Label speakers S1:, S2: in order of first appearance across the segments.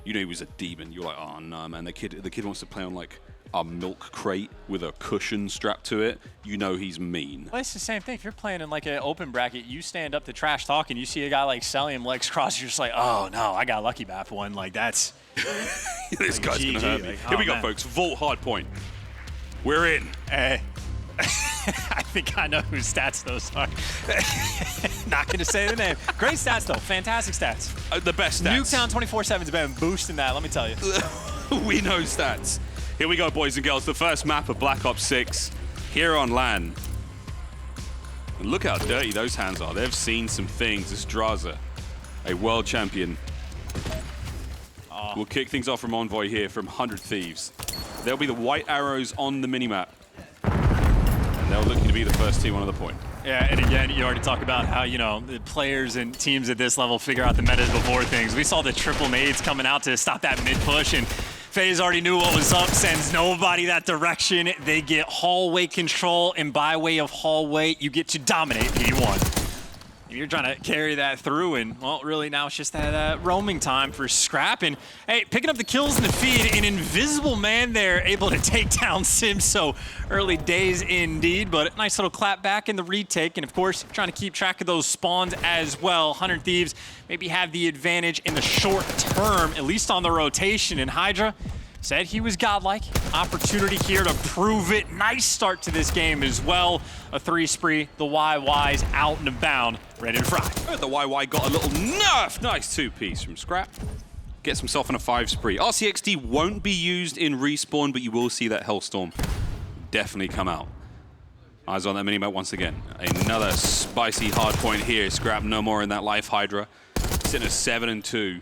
S1: you know he was a demon. You're like, oh no, man, the kid wants to play on like a milk crate with a cushion strapped to it. You know he's mean.
S2: Well, it's the same thing. If you're playing in like an open bracket, you stand up to trash talk and you see a guy like selling him legs crossed, you're just like, oh no, I got lucky bap one. Like that's
S1: this guy's
S2: GG,
S1: gonna hurt me.
S2: like,
S1: Here we
S2: oh,
S1: go,
S2: man.
S1: folks. Vault hard point. We're in.
S2: I think I know whose stats those are. Not going to say the name. Great stats, though. Fantastic stats.
S1: The best stats.
S2: Nuketown 24/7's been boosting that, let me tell you.
S1: We know stats. Here we go, boys and girls. The first map of Black Ops 6 here on LAN. And look how dirty those hands are. They've seen some things. This Draza, a world champion. We'll kick things off from Envoy here from 100 Thieves. There'll be the white arrows on the minimap. And they're looking to be the first team on the point.
S2: Yeah, and again, you already talk about how, you know, the players and teams at this level figure out the metas before things. We saw the triple nades coming out to stop that mid push, and FaZe already knew what was up, sends nobody that direction. They get hallway control, and by way of hallway, you get to dominate P1. You're trying to carry that through, and, well, really now it's just that roaming time for Scrap. And, hey, picking up the kills in the feed, an invisible man there able to take down Sims, so early days indeed, but a nice little clap back in the retake, and, of course, trying to keep track of those spawns as well. 100 Thieves maybe have the advantage in the short term, at least on the rotation, and Hydra said he was godlike. Opportunity here to prove it. Nice start to this game as well. A 3 spree. The YY's out and abound, ready to fry.
S1: The YY got a little nerf. Nice 2-piece from Scrap. Gets himself on a 5 spree. RCXD won't be used in respawn, but you will see that Hellstorm definitely come out. Eyes on that minimap once again. Another spicy hard point here. Scrap no more in that life Hydra. Sitting at 7 and 2.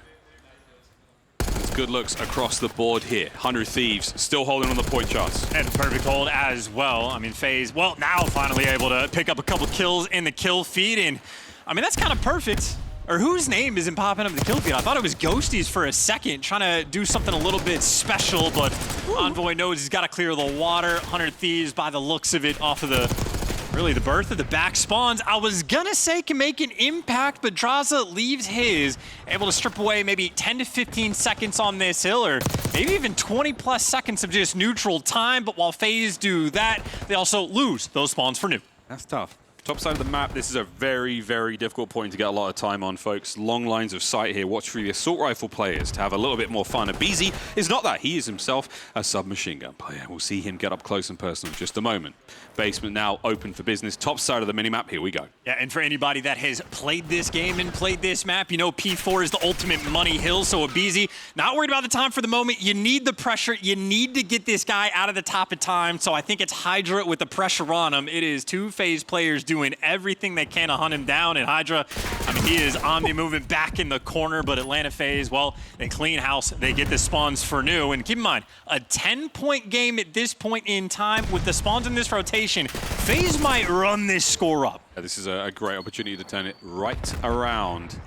S1: Good looks across the board here. 100 Thieves still holding on the point charts.
S2: And perfect hold as well. I mean, FaZe, well, now finally able to pick up a couple kills in the kill feed. And, I mean, that's kind of perfect. Or whose name isn't popping up in the kill feed? I thought it was Ghosties for a second, trying to do something a little bit special, but Envoy knows he's got to clear the water. 100 Thieves, by the looks of it, off of the really the birth of the back spawns. I was gonna say can make an impact, but Draza leaves his, able to strip away maybe 10 to 15 seconds on this hill, or maybe even 20 plus seconds of just neutral time. But while FaZe do that, they also lose those spawns for new.
S1: That's tough. Top side of the map, this is a very, very difficult point to get a lot of time on, folks. Long lines of sight here. Watch for the assault rifle players to have a little bit more fun. aBeZy is not that. He is himself a submachine gun player. We'll see him get up close and personal in just a moment. Basement now open for business. Top side of the minimap, here we go.
S2: Yeah, and for anybody that has played this game and played this map, you know P4 is the ultimate money hill, so aBeZy, not worried about the time for the moment. You need the pressure. You need to get this guy out of the top of time, so I think it's Hydra with the pressure on him. It is 2 FaZe players doing everything they can to hunt him down, and Hydra, I mean, he is on the movement back in the corner, but Atlanta FaZe, well, they clean house. They get the spawns for new, and keep in mind, a 10-point game at this point in time with the spawns in this rotation. FaZe might run this score up.
S1: Yeah, this is a great opportunity to turn it right around.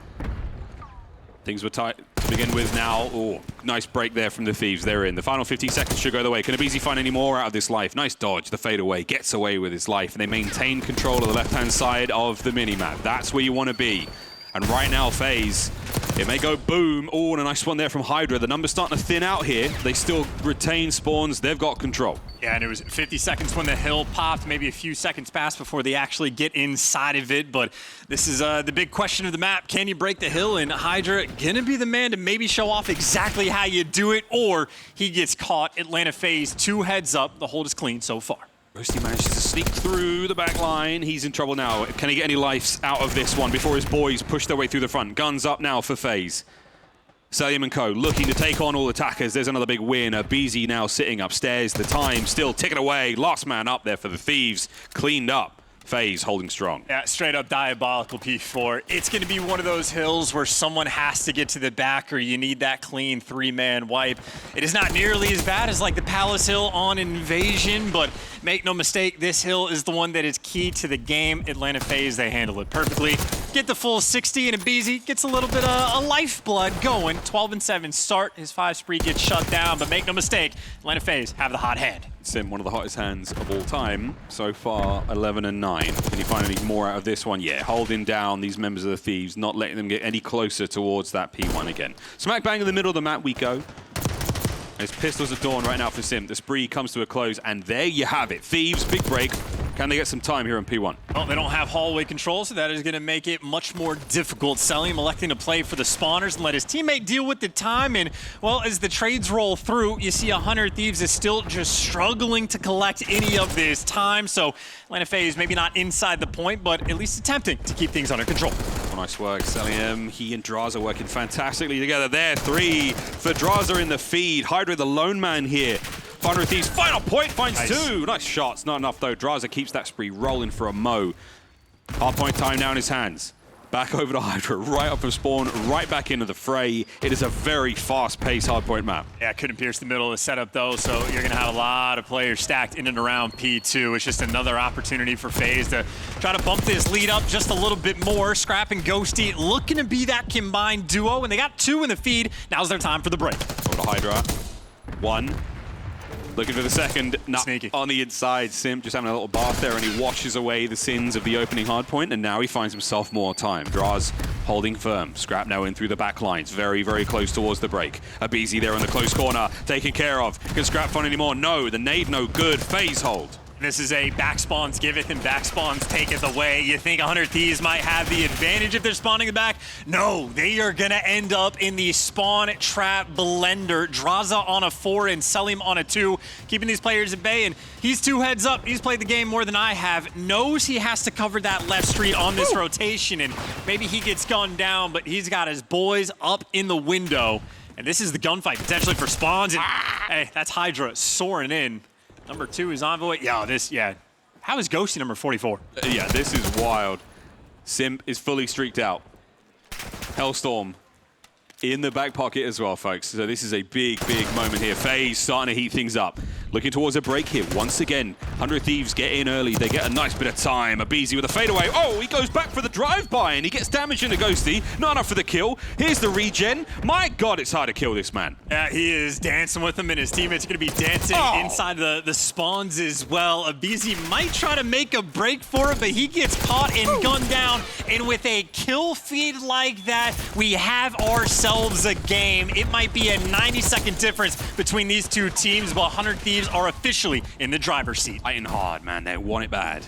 S1: Things were tight to begin with now. Oh, nice break there from the Thieves. They're in. The final 15 seconds should go their way. Can aBeZy find any more out of this life? Nice dodge. The fadeaway gets away with his life, and they maintain control of the left-hand side of the minimap. That's where you want to be. And right now, FaZe, it may go boom. Oh, and a nice one there from Hydra. The number's starting to thin out here. They still retain spawns. They've got control.
S2: Yeah, and it was 50 seconds when the hill popped, maybe a few seconds passed before they actually get inside of it. But this is the big question of the map. Can you break the hill? And Hydra gonna be the man to maybe show off exactly how you do it, or he gets caught. Atlanta FaZe, 2 heads up. The hold is clean so far.
S1: Roasty manages to sneak through the back line. He's in trouble now. Can he get any lives out of this one before his boys push their way through the front? Guns up now for FaZe. Selim and co looking to take on all attackers. There's another big win. aBeZy now sitting upstairs. The time still ticking away. Last man up there for the Thieves. Cleaned up. FaZe holding strong.
S2: Yeah, straight up diabolical P4. It's going to be one of those hills where someone has to get to the back, or you need that clean 3-man wipe. It is not nearly as bad as like the Palace Hill on Invasion, but make no mistake, this hill is the one that is key to the game. Atlanta FaZe, they handle it perfectly. get the full 60, and Abizi gets a little bit of a lifeblood going. 12-7 start. His 5 spree gets shut down, but make no mistake, LAN FaZe have the hot hand.
S1: Sim, one of the hottest hands of all time. So far, 11-9. Can you find any more out of this one? Yeah, holding down these members of the Thieves, not letting them get any closer towards that P1 again. Smack bang in the middle of the map we go. It's Pistols at dawn right now for Sim. The spree comes to a close, and there you have it. Thieves, big break. Can they get some time here on P1?
S2: Well, they don't have hallway control, so that is going to make it much more difficult. Selim electing to play for the spawners and let his teammate deal with the time. And, well, as the trades roll through, you see 100 Thieves is still just struggling to collect any of this time. So LAN FaZe maybe not inside the point, but at least attempting to keep things under control.
S1: Oh, nice work, Selim. He and Draza working fantastically together there. 3 for Draza in the feed. Hydra the lone man here. 100 Thieves, final point, finds nice. 2. Nice shots, not enough though. Draza keeps that spree rolling for a mo. Hard point time now in his hands. Back over to Hydra, right up from spawn, right back into the fray. It is a very fast-paced hardpoint map.
S2: Yeah, couldn't pierce the middle of the setup though, so you're gonna have a lot of players stacked in and around P2. It's just another opportunity for FaZe to try to bump this lead up just a little bit more. Scrap and Ghosty looking to be that combined duo, and they got 2 in the feed. Now's their time for the break.
S1: Over to Hydra. 1. Looking for the second,
S2: Sneaky.
S1: On the inside. Sim just having a little bath there, and he washes away the sins of the opening hardpoint, and now he finds himself more time. Draz holding firm. Scrap now in through the back lines. Very, very close towards the break. Abizi there in the close corner, taken care of. Can Scrap find any more? No, the nade no good. FaZe hold.
S2: This is a backspawns giveth and backspawns taketh away. You think 100 Thieves might have the advantage if they're spawning the back? No, they are gonna end up in the spawn trap blender. Draza on a 4 and Selim on a 2, keeping these players at bay. And he's 2 heads up. He's played the game more than I have. Knows he has to cover that left street on this rotation, and maybe he gets gunned down, but he's got his boys up in the window. And this is the gunfight potentially for spawns. And hey, that's Hydra soaring in. Number 2 is Envoy. Yeah. How is Ghosty number 44?
S1: Yeah, this is wild. Simp is fully streaked out. Hellstorm in the back pocket as well, folks. So this is a big, big moment here. FaZe starting to heat things up. Looking towards a break here. Once again, 100 Thieves get in early. They get a nice bit of time. Abizi with a fadeaway. Oh, he goes back for the drive-by, and he gets damage into Ghosty. Not enough for the kill. Here's the regen. My God, it's hard to kill this man.
S2: Yeah, he is dancing with him, and his teammates are going to be dancing inside the spawns as well. Abizi might try to make a break for it, but he gets caught and gunned down. And with a kill feed like that, we have ourselves a game. It might be a 90-second difference between these two teams, but 100 Thieves are officially in the driver's seat.
S1: Fighting hard, man. They want it bad.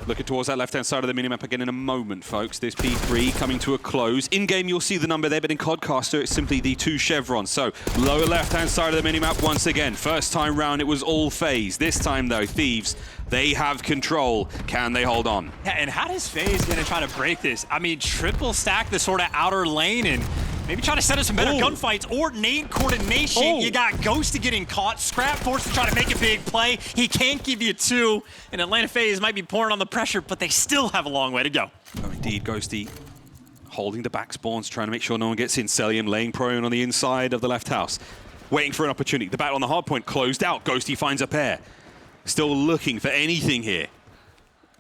S1: Looking towards that left-hand side of the minimap again in a moment, folks. This P3 coming to a close. In-game, you'll see the number there, but in Codcaster, it's simply the 2 chevrons. So, lower left-hand side of the minimap once again. First time round, it was all FaZe. This time, though, Thieves, they have control. Can they hold on?
S2: Yeah, and how does FaZe gonna try to break this? I mean, triple stack the sort of outer lane and maybe try to set up some better gunfights or nade coordination. You got Ghosty getting caught. Scrap forced to try to make a big play. He can't give you 2. And LAN FaZe might be pouring on the pressure, but they still have a long way to go.
S1: Oh, indeed, Ghosty holding the back spawns, trying to make sure no one gets in. Selim laying prone on the inside of the left house. Waiting for an opportunity. The battle on the hard point closed out. Ghosty finds a pair. Still looking for anything here.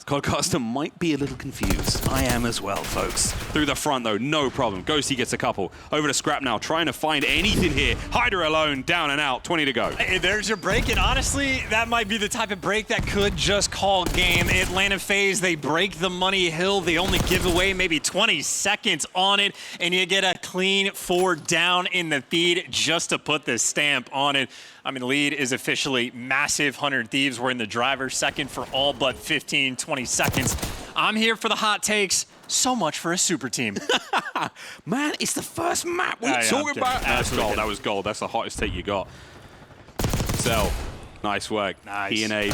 S1: Codcaster might be a little confused. I am as well, folks. Through the front, though, no problem. Ghosty gets a couple. Over to Scrap now, trying to find anything here. Hydra alone, down and out, 20 to go.
S2: Hey, there's your break, and honestly, that might be the type of break that could just call game. Atlanta FaZe, they break the money hill. They only give away maybe 20 seconds on it, and you get a clean 4 down in the feed just to put the stamp on it. I mean, the lead is officially massive. 100 Thieves were in the driver's second for all but 15, 20 seconds. I'm here for the hot takes. So much for a super team.
S1: Man, it's the first map we talk about. That's gold. That was gold. That's the hottest take you got. Cell, nice work.
S2: Nice.
S1: E&A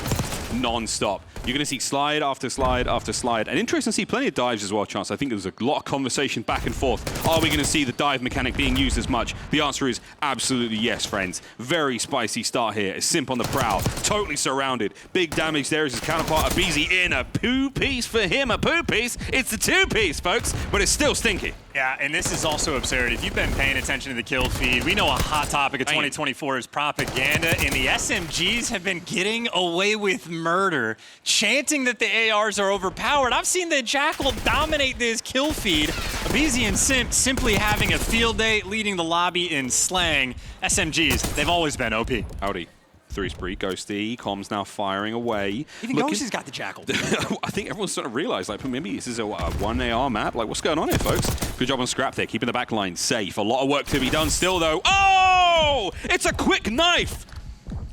S1: non-stop. You're going to see slide after slide after slide. And interesting to see plenty of dives as well, Chance. I think there's a lot of conversation back and forth. Are we going to see the dive mechanic being used as much? The answer is absolutely yes, friends. Very spicy start here. A Simp on the prowl. Totally surrounded. Big damage there is his counterpart. Abizi in a poo piece for him. A poo piece. It's the 2-piece, folks. But it's still stinky.
S2: Yeah, and this is also absurd. If you've been paying attention to the kill feed, we know a hot topic of 2024 is propaganda, and the SMGs have been getting away with murder, chanting that the ARs are overpowered. I've seen the Jackal dominate this kill feed. Abizi and Simp simply having a field day, leading the lobby in slang. SMGs, they've always been OP.
S1: Howdy. 3 spree, Ghosty, comms now firing away.
S2: Even Ghosty's got the Jackal.
S1: I think everyone's starting to realize, like, maybe this is a 1 AR map. Like, what's going on here, folks? Good job on Scrap there, keeping the back line safe. A lot of work to be done still, though. Oh! It's a quick knife!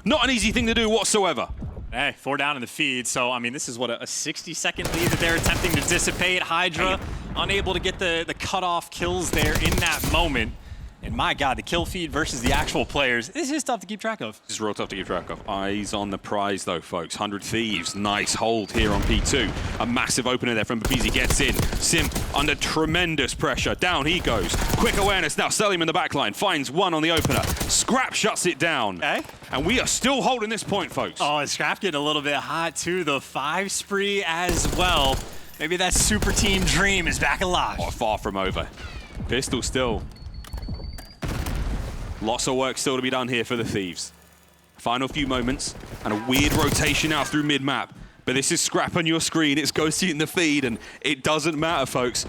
S1: Not an easy thing to do whatsoever.
S2: Hey, 4 down in the feed. So, I mean, this is what, a 60-second lead that they're attempting to dissipate. Hydra unable to get the cutoff kills there in that moment. And my God, the kill feed versus the actual players, this is tough to keep track of.
S1: This is real tough to keep track of. Eyes on the prize, though, folks. 100 Thieves, nice hold here on P2. A massive opener there from Babizi gets in. Simp under tremendous pressure. Down he goes. Quick awareness now. Selim in the backline. Finds one on the opener. Scrap shuts it down.
S2: Okay.
S1: And we are still holding this point, folks.
S2: Oh, and Scrap getting a little bit hot, too. The 5 spree as well. Maybe that super team dream is back alive.
S1: Oh, far from over. Pistol still. Lots of work still to be done here for the Thieves. Final few moments, and a weird rotation out through mid-map. But this is Scrap on your screen, it's Ghosty in the feed, and it doesn't matter, folks.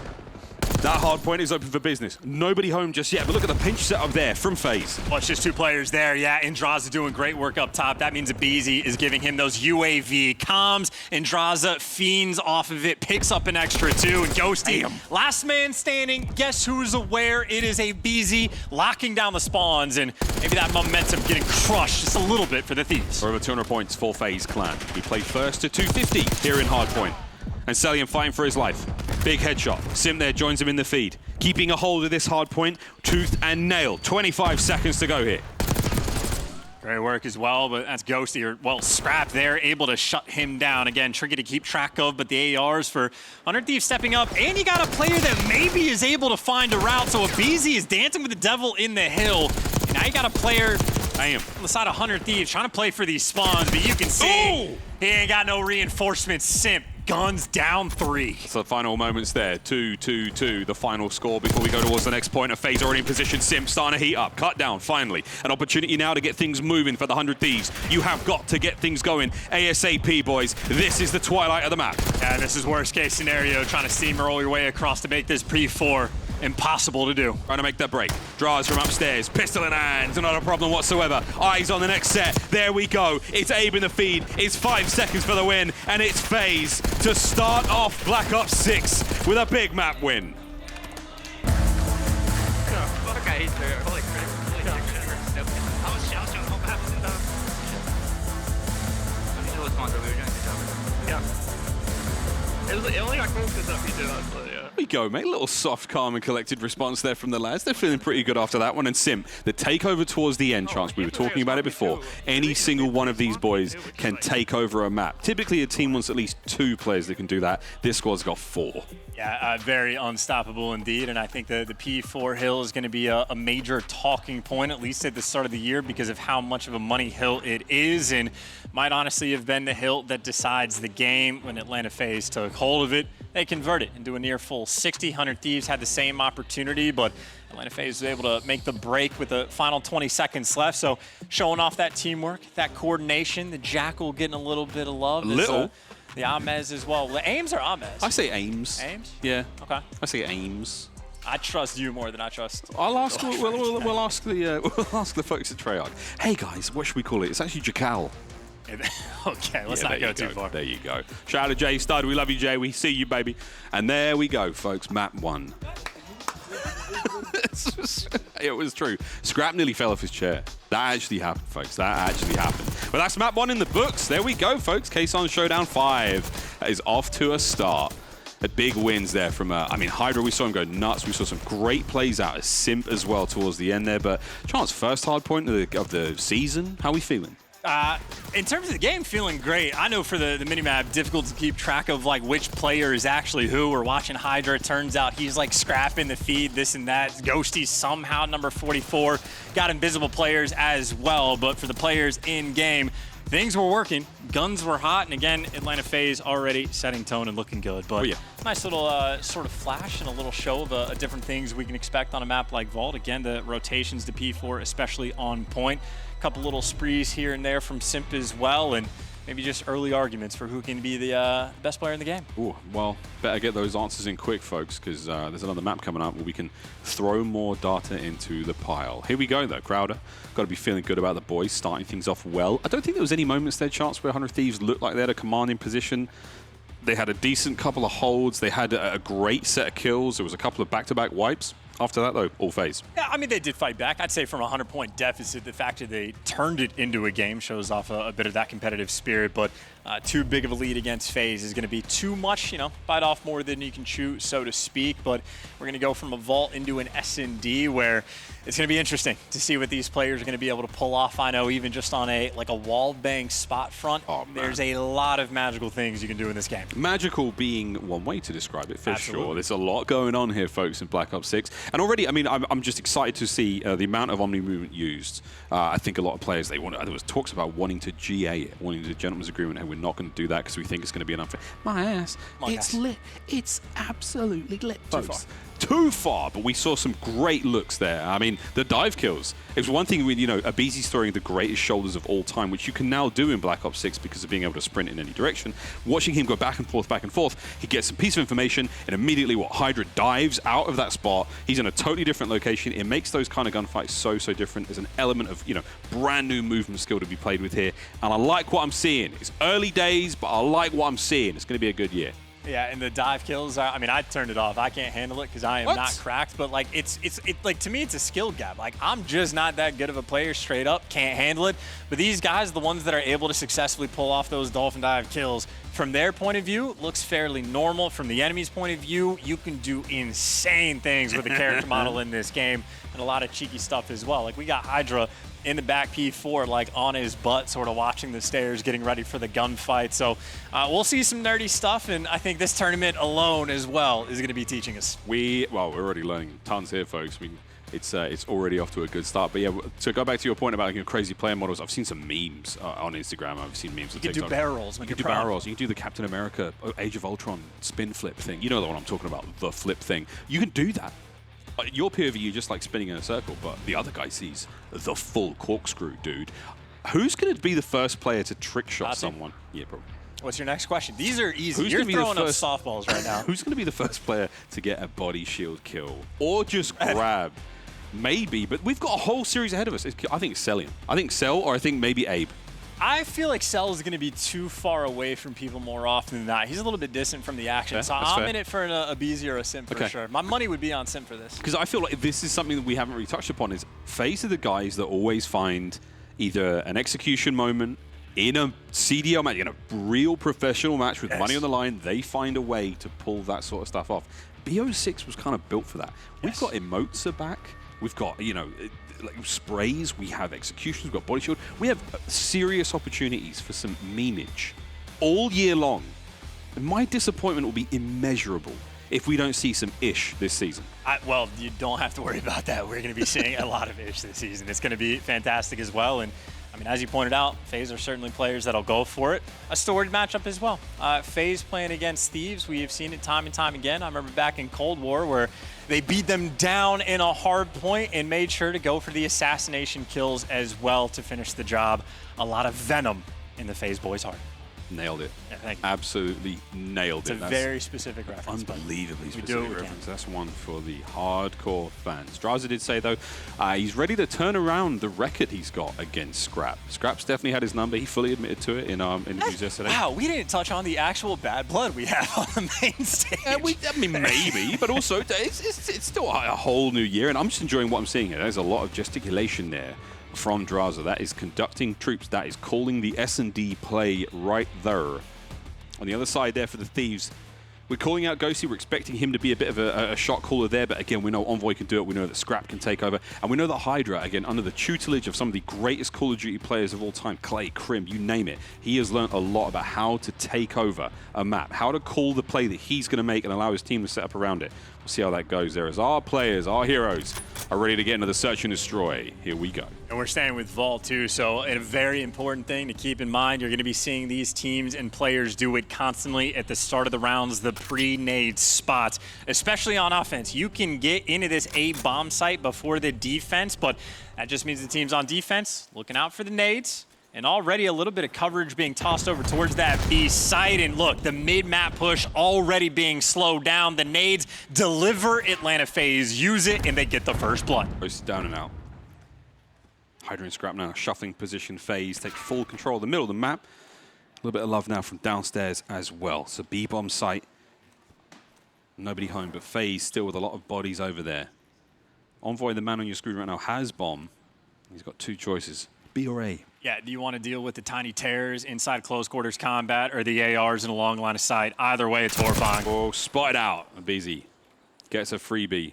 S1: That hard point is open for business. Nobody home just yet, but look at the pinch set up there from FaZe.
S2: Well, it's just 2 players there. Yeah, Andraza doing great work up top. That means Abizi is giving him those UAV comms. Andraza fiends off of it, picks up an extra 2, and Ghosty, last man standing. Guess who's aware? It is Abizi locking down the spawns, and maybe that momentum getting crushed just a little bit for the Thieves.
S1: For over 200 points for FaZe Clan. We play first to 250 here in hardpoint. And Selim fighting for his life. Big headshot. Sim there joins him in the feed. Keeping a hold of this hard point, tooth and nail. 25 seconds to go here.
S2: Great work as well, but that's Ghosty, or, well, Scrap there, able to shut him down. Again, tricky to keep track of, but the ARs for 100 Thieves stepping up, and you got a player that maybe is able to find a route, so Abizi is dancing with the devil in the hill. And now you got a player on the side of 100 Thieves trying to play for these spawns, but you can see he ain't got no reinforcements. Simp guns down 3.
S1: So the final moments there, 2-2-2, the final score before we go towards the next point. A FaZe already in position. Simp starting to heat up. Cut down, finally. An opportunity now to get things moving for the 100 Thieves. You have got to get things going ASAP, boys. This is the twilight of the map.
S2: Yeah, this is worst case scenario, trying to steamroll your way across to make this pre-4 impossible to do.
S1: Trying to make that break. Draws from upstairs. Pistol in hand. Not a problem whatsoever. Eyes on the next set. There we go. It's Abe in the feed. It's 5 seconds for the win. And it's FaZe to start off Black Ops 6 with a big map win.
S3: It only got cool because of you did honestly, yeah.
S1: There we go, mate. A little soft, calm, and collected response there from the lads. They're feeling pretty good after that one. And Simp, the takeover towards the end, Chance, we were talking about it before. Any single one of these boys can take over a map. Typically, a team wants at least 2 players that can do that. This squad's got 4.
S2: Yeah, very unstoppable indeed, and I think the P4 hill is going to be a major talking point, at least at the start of the year, because of how much of a money hill it is, and might honestly have been the hill that decides the game. When Atlanta FaZe took hold of it, they converted into a near full 60. 100 Thieves had the same opportunity, but Atlanta FaZe was able to make the break with the final 20 seconds left, so showing off that teamwork, that coordination, the Jackal getting a little bit of love. The Amez as well. The Ames or Amez?
S1: I say Ames.
S2: Ames?
S1: Yeah.
S2: Okay.
S1: I say Ames.
S2: I trust you more than I trust.
S1: I'll ask. We'll ask the folks at Treyarch. Hey guys, what should we call it? It's actually Jackal.
S2: Okay, let's not go too far.
S1: There you go. Shout out to Jay Stud. We love you, Jay. We see you, baby. And there we go, folks. Map 1. It was true. Scrap nearly fell off his chair. That actually happened, folks. That actually happened. But that's map 1 in the books. There we go, folks. Kaysan Showdown 5 is off to a start. Big wins there from, I mean, Hydra, we saw him go nuts. We saw some great plays out of Simp as well towards the end there. But Chance, first hard point of the season. How are we feeling?
S2: In terms of the game, feeling great. I know for the minimap, difficult to keep track of like which player is actually who. We're watching Hydra. It turns out he's like scrapping the feed, this and that. Ghosty somehow number 44. Got invisible players as well, but for the players in game, things were working, guns were hot, and again, Atlanta FaZe already setting tone and looking good. But nice little sort of flash and a little show of different things we can expect on a map like Vault. Again, the rotations to P4 especially on point. A couple little sprees here and there from Simp as well, and maybe just early arguments for who can be the best player in the game.
S1: Ooh, well, better get those answers in quick, folks, because there's another map coming up where we can throw more data into the pile. Here we go, though. Crowder, got to be feeling good about the boys, starting things off well. I don't think there was any moments there, chance, where 100 Thieves looked like they had a commanding position. They had a decent couple of holds. They had a great set of kills. There was a couple of back-to-back wipes. After that, though, all FaZe.
S2: Yeah, I mean, they did fight back. I'd say from a 100-point deficit, the fact that they turned it into a game shows off a bit of that competitive spirit, but too big of a lead against FaZe is going to be too much, you know, bite off more than you can chew, so to speak, but we're going to go from a Vault into an S&D where it's going to be interesting to see what these players are going to be able to pull off. I know even just on a wall bang spot front, there's a lot of magical things you can do in this game.
S1: Magical being one way to describe it, for sure. There's a lot going on here, folks, in Black Ops 6. And already, I mean, I'm just excited to see the amount of Omni movement used. I think a lot of players, there was talks about wanting to GA it, wanting to gentleman's agreement, and we're not going to do that because we think it's going to be an unfair. My ass, it's lit. It's absolutely lit, folks. Too far, but we saw some great looks there. I mean, the dive kills. It was one thing when, you know, Abizi's throwing the greatest shoulders of all time, which you can now do in Black Ops 6 because of being able to sprint in any direction. Watching him go back and forth, he gets a piece of information, and immediately, Hydra dives out of that spot. He's in a totally different location. It makes those kind of gunfights so different. There's an element of, you know, brand new movement skill to be played with here, and I like what I'm seeing. It's early days, but I like what I'm seeing. It's going to be a good year.
S2: Yeah, and the dive kills, I mean, I turned it off. I can't handle it because I am not cracked, but like it's like, to me, it's a skill gap. Like, I'm just not that good of a player straight up, can't handle it. But these guys, the ones that are able to successfully pull off those dolphin dive kills, from their point of view, looks fairly normal. From the enemy's point of view, you can do insane things with the character model in this game, and a lot of cheeky stuff as well. Like, we got Hydra in the back P4, like on his butt, sort of watching the stairs, getting ready for the gunfight. So we'll see some nerdy stuff, and I think this tournament alone as well is going to be teaching us.
S1: We're already learning tons here, folks. I mean, it's already off to a good start. But yeah, to go back to your point about, you know, crazy player models, I've seen some memes on Instagram. I've seen memes on TikTok.
S2: You can do barrel rolls.
S1: You can do barrel rolls. You can do the Captain America Age of Ultron spin flip thing. You know the one I'm talking about, the flip thing. You can do that. Your POV, just like spinning in a circle, but the other guy sees the full corkscrew, dude. Who's going to be the first player to trick shot someone? Yeah, probably. What's
S2: your next question? These are easy. You're throwing up softballs right now.
S1: Who's going to be the first player to get a body shield kill? Or just grab? Maybe, but we've got a whole series ahead of us. I think it's Cellian. I think Cell, or I think maybe Abe.
S2: I feel like Cell is going to be too far away from people more often than not. He's a little bit distant from the action, so I'm in it for a Beezy or a Simp for sure. My money would be on Simp for this.
S1: Because I feel like this is something that we haven't really touched upon, is FaZe are the guys that always find either an execution moment in a CDL match, in a real professional match with money on the line. They find a way to pull that sort of stuff off. BO6 was kind of built for that. We've got emotes back. We've got, you know, like sprays, we have executions, we've got body shield. We have serious opportunities for some memeage all year long. And my disappointment will be immeasurable if we don't see some ish this season.
S2: Well, you don't have to worry about that. We're going to be seeing a lot of ish this season. It's going to be fantastic as well. And I mean, as you pointed out, FaZe are certainly players that'll go for it. A storied matchup as well. FaZe playing against Thieves, we have seen it time and time again. I remember back in Cold War where they beat them down in a hard point and made sure to go for the assassination kills as well to finish the job. A lot of venom in the FaZe boys' heart.
S1: Nailed it.
S2: Yeah, thank you.
S1: Absolutely nailed it.
S2: It's a very specific reference.
S1: Unbelievably specific reference. That's one for the hardcore fans. Draza did say, though, he's ready to turn around the record he's got against Scrap. Scrap's definitely had his number. He fully admitted to it in interviews yesterday.
S2: Wow, we didn't touch on the actual bad blood we have on the main stage.
S1: I mean, maybe, but also it's still a whole new year, and I'm just enjoying what I'm seeing here. There's a lot of gesticulation there from Draza. That is conducting troops. That is calling the S&D play right there. On the other side there for the Thieves, we're calling out Ghosty. We're expecting him to be a bit of a shot caller there, but again, we know Envoy can do it. We know that Scrap can take over, and we know that Hydra, again, under the tutelage of some of the greatest Call of Duty players of all time, Clay, Krim, you name it, he has learned a lot about how to take over a map, how to call the play that he's going to make and allow his team to set up around it. We'll see how that goes there as our players, our heroes, are ready to get into the search and destroy. Here we go.
S2: And we're staying with Vault too, so a very important thing to keep in mind, you're going to be seeing these teams and players do it constantly at the start of the rounds, the pre-nade spots, especially on offense. You can get into this A bomb site before the defense, but that just means the teams on defense looking out for the nades. And already a little bit of coverage being tossed over towards that B site. And look, the mid-map push already being slowed down. The nades deliver Atlanta FaZe, use it, and they get the first blood.
S1: Goes down and out. Hydra and Scrap now, shuffling position. FaZe take full control of the middle of the map. A little bit of love now from downstairs as well. So B-bomb site. Nobody home, but FaZe still with a lot of bodies over there. Envoy, the man on your screen right now, has bomb. He's got two choices, B or A.
S2: Yeah, do you want to deal with the tiny tears inside close quarters combat or the ARs in a long line of sight? Either way, it's horrifying.
S1: Oh, spotted out. BZ gets a freebie.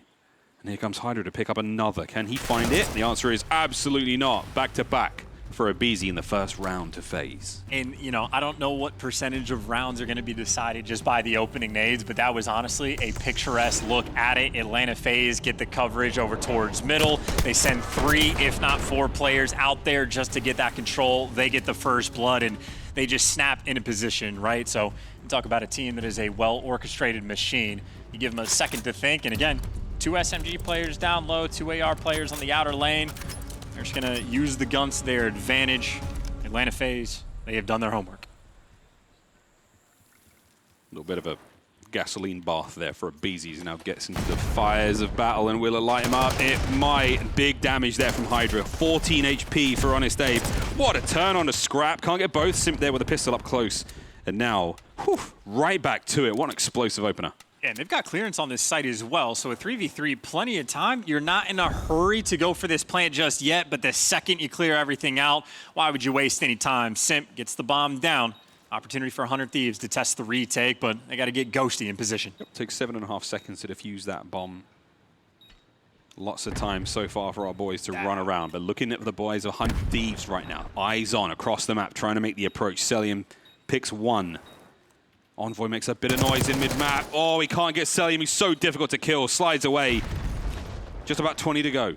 S1: And here comes Hydra to pick up another. Can he find it? The answer is absolutely not. Back to back for a BZ in the first round to FaZe.
S2: And, you know, I don't know what percentage of rounds are going to be decided just by the opening nades, but that was honestly a picturesque look at it. Atlanta FaZe get the coverage over towards middle. They send 3, if not 4 players out there just to get that control. They get the first blood, and they just snap into position, right? So you talk about a team that is a well-orchestrated machine. You give them a second to think, and again, 2 SMG players down low, 2 AR players on the outer lane. They're just going to use the guns to their advantage. Atlanta FaZe, they have done their homework.
S1: A little bit of a gasoline bath there for a BZ. Now gets into the fires of battle, and will it light him up? It might. Big damage there from Hydra. 14 HP for Honest Abe. What a turn on a Scrap. Can't get both. Simp there with a pistol up close. And now, whew, right back to it. What an explosive opener.
S2: And they've got clearance on this site as well, so a 3v3, plenty of time. You're not in a hurry to go for this plant just yet, but the second you clear everything out, why would you waste any time? Simp gets the bomb down. Opportunity for 100 Thieves to test the retake, but they got to get Ghosty in position.
S1: Yep. Takes 7.5 seconds to defuse that bomb. Lots of time so far for our boys to run around, but looking at the boys of 100 Thieves right now. Eyes on across the map, trying to make the approach. Celium picks one. Envoy makes a bit of noise in mid-map. Oh, he can't get Celium. He's so difficult to kill. Slides away. Just about 20 to go.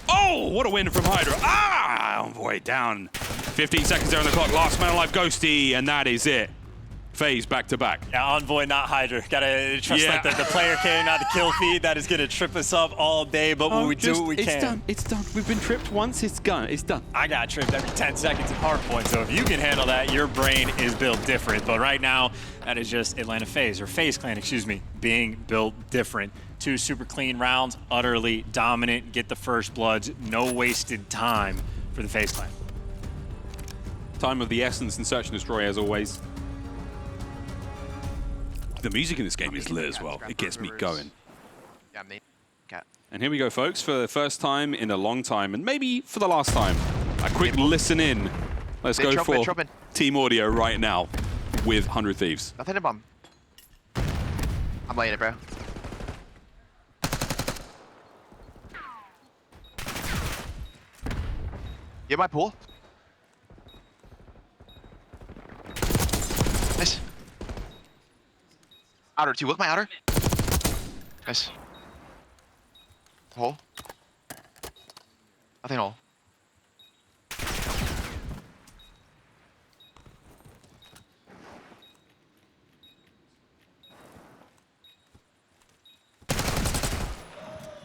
S1: Oh, what a win from Hydra. Ah, Envoy down. 15 seconds there on the clock. Last man alive, Ghosty, and that is it. FaZe back to back.
S2: Yeah, Envoy, not Hydra. Gotta trust like the player K, not the kill feed. That is gonna trip us up all day, but when we do what we can.
S1: It's done. It's done. We've been tripped once. It's gone. It's done.
S2: I got tripped every 10 seconds in hardpoint, so if you can handle that, your brain is built different. But right now, that is just Atlanta FaZe, or FaZe Clan, excuse me, being built different. 2 super clean rounds, utterly dominant, get the first bloods, no wasted time for the FaZe Clan.
S1: Time of the essence and search and destroy as always. The music in this game is lit as well. It gets me going.
S4: Yeah, me. Cat.
S1: And here we go, folks, for the first time in a long time, and maybe for the last time. A quick listen in. Let's go for team audio right now with 100 Thieves.
S4: Nothing to bomb. I'm laying it, bro. Get my pool. Nice. Outer 2, look my outer. Nice. Hole. Nothing hole.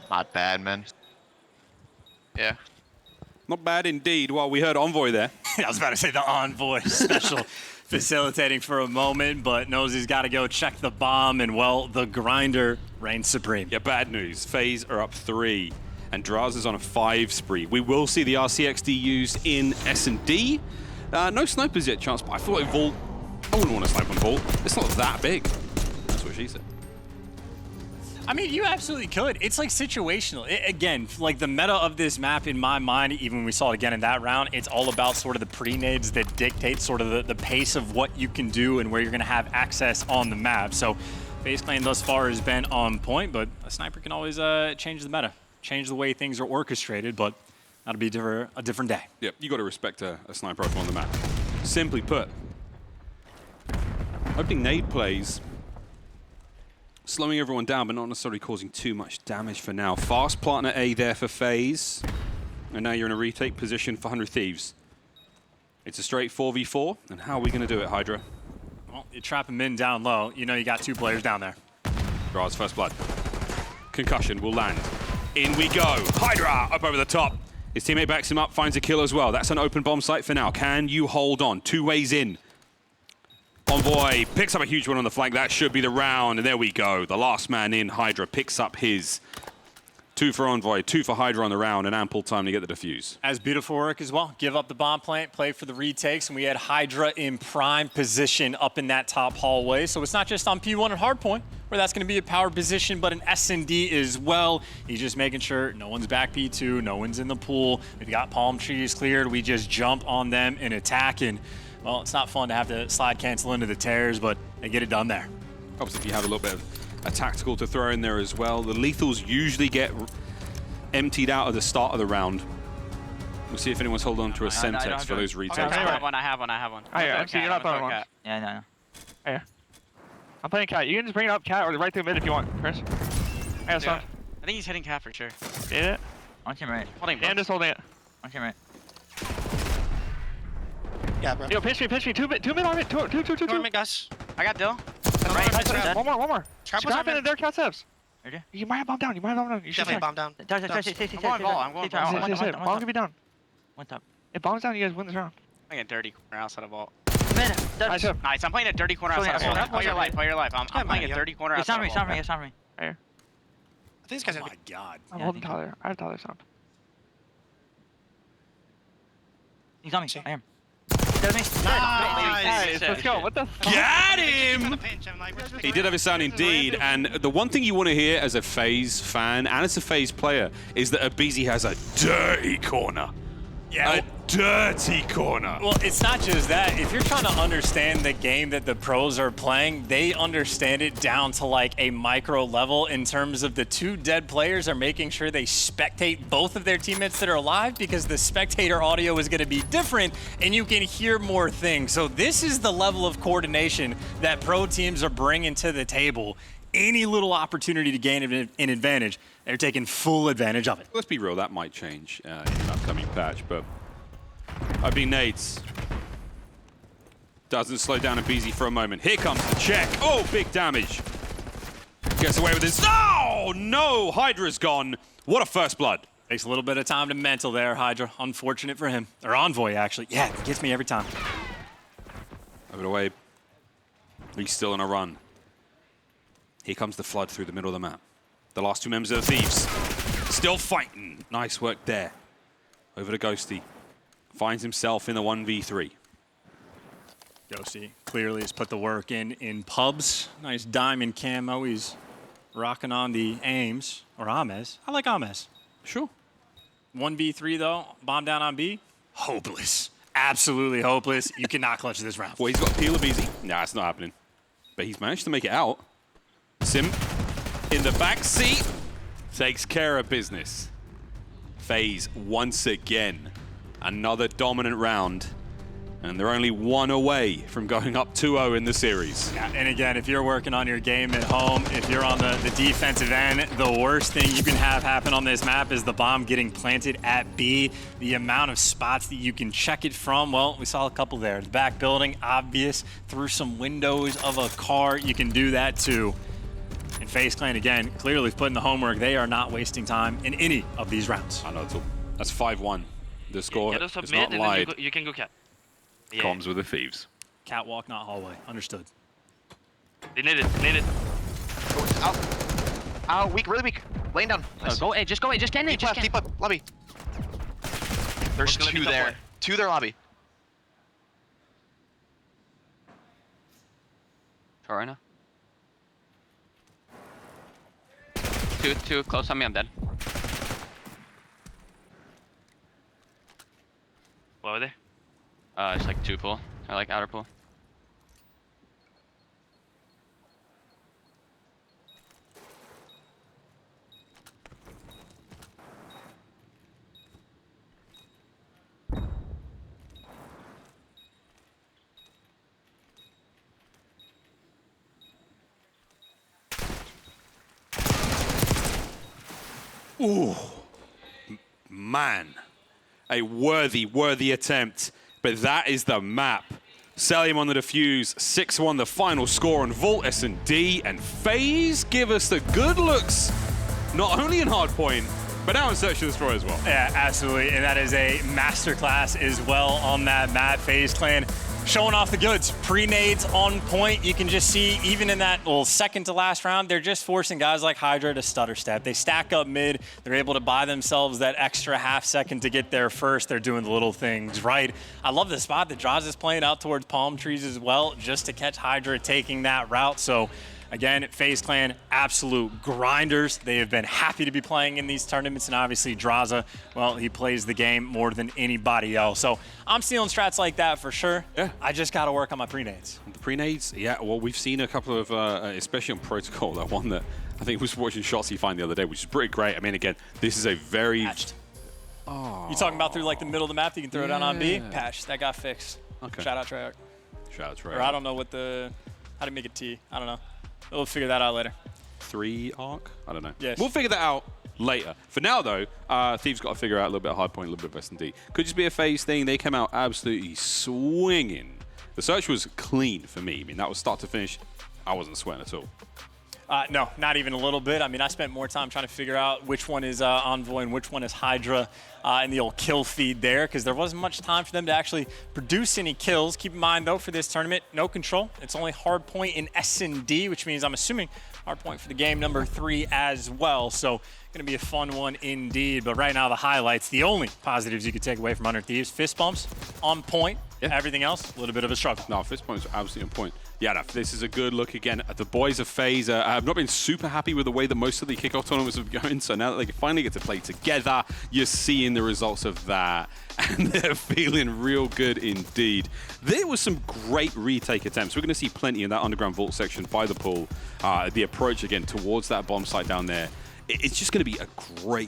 S4: Not bad, man. Yeah.
S1: Not bad indeed. Well, we heard Envoy there.
S2: I was about to say the Envoy special facilitating for a moment, but knows he's got to go check the bomb, and well, the grinder reigns supreme.
S1: Yeah, bad news. FaZe are up 3, and Draz is on a 5 spree. We will see the RCXD used in S&D. No snipers yet, Chance, but I feel like Vault, I wouldn't want to snipe on Vault. It's not that big. That's what she said.
S2: I mean, you absolutely could. It's like situational. Again, like the meta of this map in my mind, even when we saw it again in that round, it's all about sort of the pre-nades that dictate sort of the pace of what you can do and where you're going to have access on the map. So FaZe Clan thus far has been on point, but a sniper can always change the meta, change the way things are orchestrated, but that'll be a different day.
S1: Yep, you got to respect a sniper rifle on the map. Simply put, opening nade plays slowing everyone down, but not necessarily causing too much damage for now. Fast partner A there for FaZe. And now you're in a retake position for 100 Thieves. It's a straight 4v4, and how are we going to do it, Hydra?
S2: Well, you trap him in down low. You know you got 2 players down there.
S1: Draws first blood. Concussion will land. In we go. Hydra up over the top. His teammate backs him up, finds a kill as well. That's an open bomb site for now. Can you hold on? 2 ways in. Envoy picks up a huge one on the flank. That should be the round, and there we go. The last man in, Hydra, picks up his. 2 for Envoy, 2 for Hydra on the round, and ample time to get the defuse.
S2: As beautiful work as well. Give up the bomb plant, play for the retakes, and we had Hydra in prime position up in that top hallway. So it's not just on P1 and hardpoint, where that's going to be a power position, but an S&D as well. He's just making sure no one's back P2, no one's in the pool. We've got palm trees cleared. We just jump on them and attack. And, well, it's not fun to have to slide cancel into the tears, but they get it done there.
S1: Obviously, if you have a little bit of a tactical to throw in there as well. The lethals usually get emptied out at the start of the round. We'll see if anyone's holding on to a Semtex for those retakes.
S3: I have one.
S5: Oh, yeah, actually, you're not throwing one.
S6: Yeah, no.
S5: Here. I'm playing cat. You can just bring it up cat or right through mid if you want, Chris. I got stuff.
S3: I think he's hitting cat for sure.
S5: Get it?
S6: On team right.
S3: Holding
S5: And just holding it.
S6: On team right.
S3: Yeah, bro.
S5: Yo, pinch me. Two mid on mid. Two.
S3: Guys. I got Dill.
S5: Right. One more.
S3: Trap
S5: Scrap in there, cat steps.
S6: Okay.
S5: You might have bomb down. You should
S3: Definitely bomb down.
S6: I'm
S3: going ball. I'm going ball.
S5: Bomb can be down.
S6: One top.
S5: If bomb's down, you guys win this round.
S3: I'm playing a dirty corner outside of vault.
S5: Nice.
S3: Nice. I'm playing a dirty corner outside of vault. Play your life. I'm playing a dirty corner
S6: It's
S3: outside
S6: on
S3: of
S6: me,
S3: vault.
S6: it's on me.
S5: Here.
S3: I think this guy's
S2: Oh
S3: gonna
S2: my
S3: be.
S2: God.
S5: I'm
S6: Yeah,
S5: holding
S6: I think
S5: Tyler. I have Tyler sound.
S6: He's on me. I am.
S5: Nice. Let's go. What the fuck?
S1: Got him! He did have his sound indeed, and the one thing you want to hear as a FaZe fan and as a FaZe player is that Abizi has a dirty corner.
S2: Yeah.
S1: A dirty corner.
S2: Well, it's not just that. If you're trying to understand the game that the pros are playing, they understand it down to like a micro level in terms of the 2 dead players are making sure they spectate both of their teammates that are alive because the spectator audio is going to be different and you can hear more things. So this is the level of coordination that pro teams are bringing to the table. Any little opportunity to gain an advantage, they're taking full advantage of it.
S1: Let's be real, that might change in an upcoming patch, but I've been nades. Doesn't slow down Abizi for a moment. Here comes the check. Oh, big damage. Gets away with this. Oh, no, Hydra's gone. What a first blood.
S2: Takes a little bit of time to mental there, Hydra. Unfortunate for him. Or Envoy, actually. Yeah, it gets me every time.
S1: Over the way. He's still on a run. Here comes the flood through the middle of the map. The last 2 members of the Thieves. Still fighting. Nice work there. Over to Ghosty. Finds himself in the 1v3.
S2: Ghosty clearly has put the work in pubs. Nice diamond camo. He's rocking on the aims. Or Ames. I like Ames.
S1: Sure.
S2: 1v3 though. Bomb down on B. Hopeless. Absolutely hopeless. You cannot clutch this round.
S1: Well, he's got Peel Abizi. Nah, it's not happening. But he's managed to make it out. Sim in the back seat takes care of business. FaZe once again. Another dominant round. And they're only 1 away from going up 2-0 in the series.
S2: Yeah, and again, if you're working on your game at home, if you're on the defensive end, the worst thing you can have happen on this map is the bomb getting planted at B. The amount of spots that you can check it from, well, we saw a couple there. The back building, obvious. Through some windows of a car, you can do that too. And FaZe Clan, again, clearly putting the homework. They are not wasting time in any of these rounds.
S1: I know, that's 5-1. The score
S3: Get us
S1: is
S3: up
S1: not
S3: mid and
S1: lied.
S3: then you can go cat. Yeah.
S1: Comms with the Thieves.
S2: Catwalk, not hallway. Understood.
S3: They need it.
S4: Out. Ow, weak, really weak. Laying down. Nice.
S6: Go A, just go A, just get in.
S4: Deep left, lobby. There's
S3: What's gonna
S4: 2
S3: be top
S4: there.
S3: one?
S4: 2 there, lobby.
S7: Sure, right now. Two close on me, I'm dead.
S3: What were they?
S7: It's like 2 pool, or like outer pool.
S1: Ooh, man. A worthy attempt. But that is the map. Selium on the defuse, 6-1 the final score on Vault, S&D, and FaZe give us the good looks, not only in Hardpoint, but now in Search and Destroy as well.
S2: Yeah, absolutely, and that is a masterclass as well on that map. FaZe Clan showing off the goods. Pre-nades on point. You can just see, even in that little second to last round, they're just forcing guys like Hydra to stutter step. They stack up mid. They're able to buy themselves that extra half second to get there first. They're doing the little things right. I love the spot that Draws is playing out towards palm trees as well, just to catch Hydra taking that route. So again, FaZe Clan, absolute grinders. They have been happy to be playing in these tournaments, and obviously Draza, well, he plays the game more than anybody else. So I'm stealing strats like that for sure.
S1: Yeah.
S2: I just got to work on my pre-nades.
S1: The pre-nades, yeah, well, we've seen a couple of, especially on Protocol, that one that I think was watching shots he found the other day, which is pretty great. I mean, again, this is a very...
S2: Patched. Oh. You talking about through like the middle of the map that you can throw it down on B? Patched. That got fixed.
S1: Okay.
S2: Shout out Treyarch.
S1: Shout out Treyarch.
S2: Or I don't know what how to make it T. I don't know. We'll figure that out later.
S1: 3 arc? I don't know.
S2: Yes.
S1: We'll figure that out later. For now, though, Thieves got to figure out a little bit of Hardpoint, a little bit of S&D. Could just be a FaZe thing. They came out absolutely swinging. The search was clean for me. I mean, that was start to finish. I wasn't sweating at all.
S2: No, not even a little bit. I mean, I spent more time trying to figure out which one is Envoy and which one is Hydra in the old kill feed there, because there wasn't much time for them to actually produce any kills. Keep in mind, though, for this tournament, no control. It's only hardpoint in S&D, which means I'm assuming hardpoint for the game number 3 as well. So going to be a fun one indeed. But right now, the highlights, the only positives you could take away from 100 Thieves, fist bumps on point. Yeah. Everything else, a little bit of a struggle.
S1: No, fist bumps are absolutely on point. Yeah, no, this is a good look again at the boys of FaZe. I've not been super happy with the way that most of the kickoff tournaments have been going, so now that they finally get to play together, you're seeing the results of that, and they're feeling real good indeed. There was some great retake attempts. We're going to see plenty in that underground vault section by the pool. The approach again towards that bomb site down there. It's just going to be a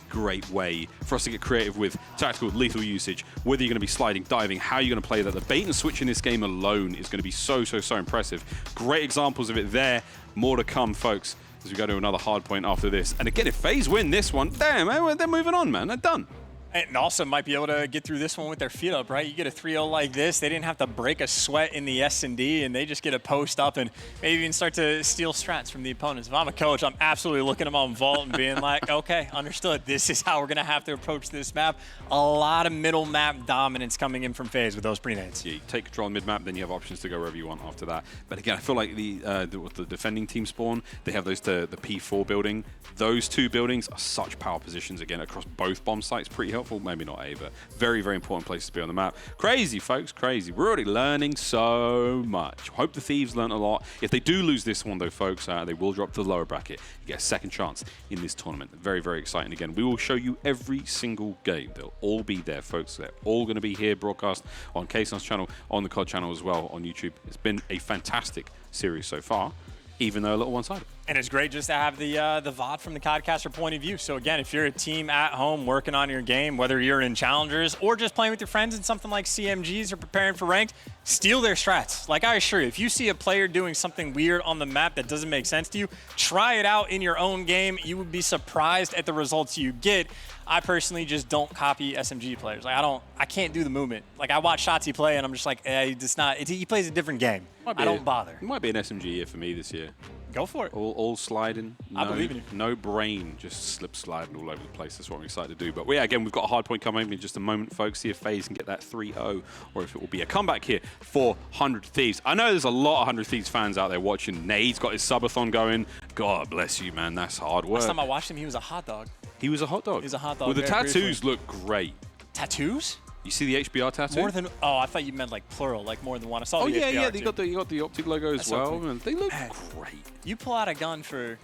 S1: great way for us to get creative with tactical lethal usage, whether you're going to be sliding, diving, how you're going to play that. The bait and switch in this game alone is going to be so impressive. Great examples of it there. More to come, folks, as we go to another hard point after this. And again, if FaZe win this one, damn, they're moving on, man. They're done.
S2: And also might be able to get through this one with their feet up, right? You get a 3-0 like this, they didn't have to break a sweat in the S&D, and they just get a post up and maybe even start to steal strats from the opponents. If I'm a coach, I'm absolutely looking them on Vault and being like, okay, understood. This is how we're going to have to approach this map. A lot of middle map dominance coming in from FaZe with those pre-nades.
S1: Yeah, you take control of mid-map, then you have options to go wherever you want after that. But again, I feel like the defending team spawn, they have those the P4 building. Those two buildings are such power positions, again, across both bomb sites. Pretty helpful. Maybe not A, but very important places to be on the map. Crazy, folks, crazy. We're already learning so much. Hope the Thieves learn a lot. If they do lose this one, though, folks, they will drop to the lower bracket. You get a second chance in this tournament. Very exciting. Again, we will show you every single game. They'll all be there, folks. They're all going to be here, broadcast on Kaysan's channel, on the COD channel as well, on YouTube. It's been a fantastic series so far, even though a little one-sided.
S2: And it's great just to have the VOD from the Codcaster point of view. So again, if you're a team at home working on your game, whether you're in Challengers or just playing with your friends in something like CMGs or preparing for Ranked, steal their strats. Like I assure you, if you see a player doing something weird on the map that doesn't make sense to you, try it out in your own game. You would be surprised at the results you get. I personally just don't copy SMG players. Like I can't do the movement. Like I watch Shotzzy play and I'm just like, he plays a different game. I don't bother.
S1: It might be an SMG year for me this year.
S2: Go for it.
S1: All sliding.
S2: I believe in you.
S1: No brain, just slip sliding all over the place. That's what I'm excited to do. But yeah, again, we've got a hard point coming in just a moment, folks. See if FaZe can get that 3-0 or if it will be a comeback here for 100 Thieves. I know there's a lot of 100 Thieves fans out there watching. Nade's got his subathon going. God bless you, man. That's hard work.
S2: Last time I watched him, he was a hot dog.
S1: He was a hot dog.
S2: He was a hot dog.
S1: Well, the tattoos
S2: briefly.
S1: look great.
S2: Tattoos?
S1: You see the HBR tattoo?
S2: More than, oh, I thought you meant like plural, like more than one. I saw the HBR
S1: yeah,
S2: too.
S1: you got the Optic logo as well, and they look great.
S2: You pull out a gun for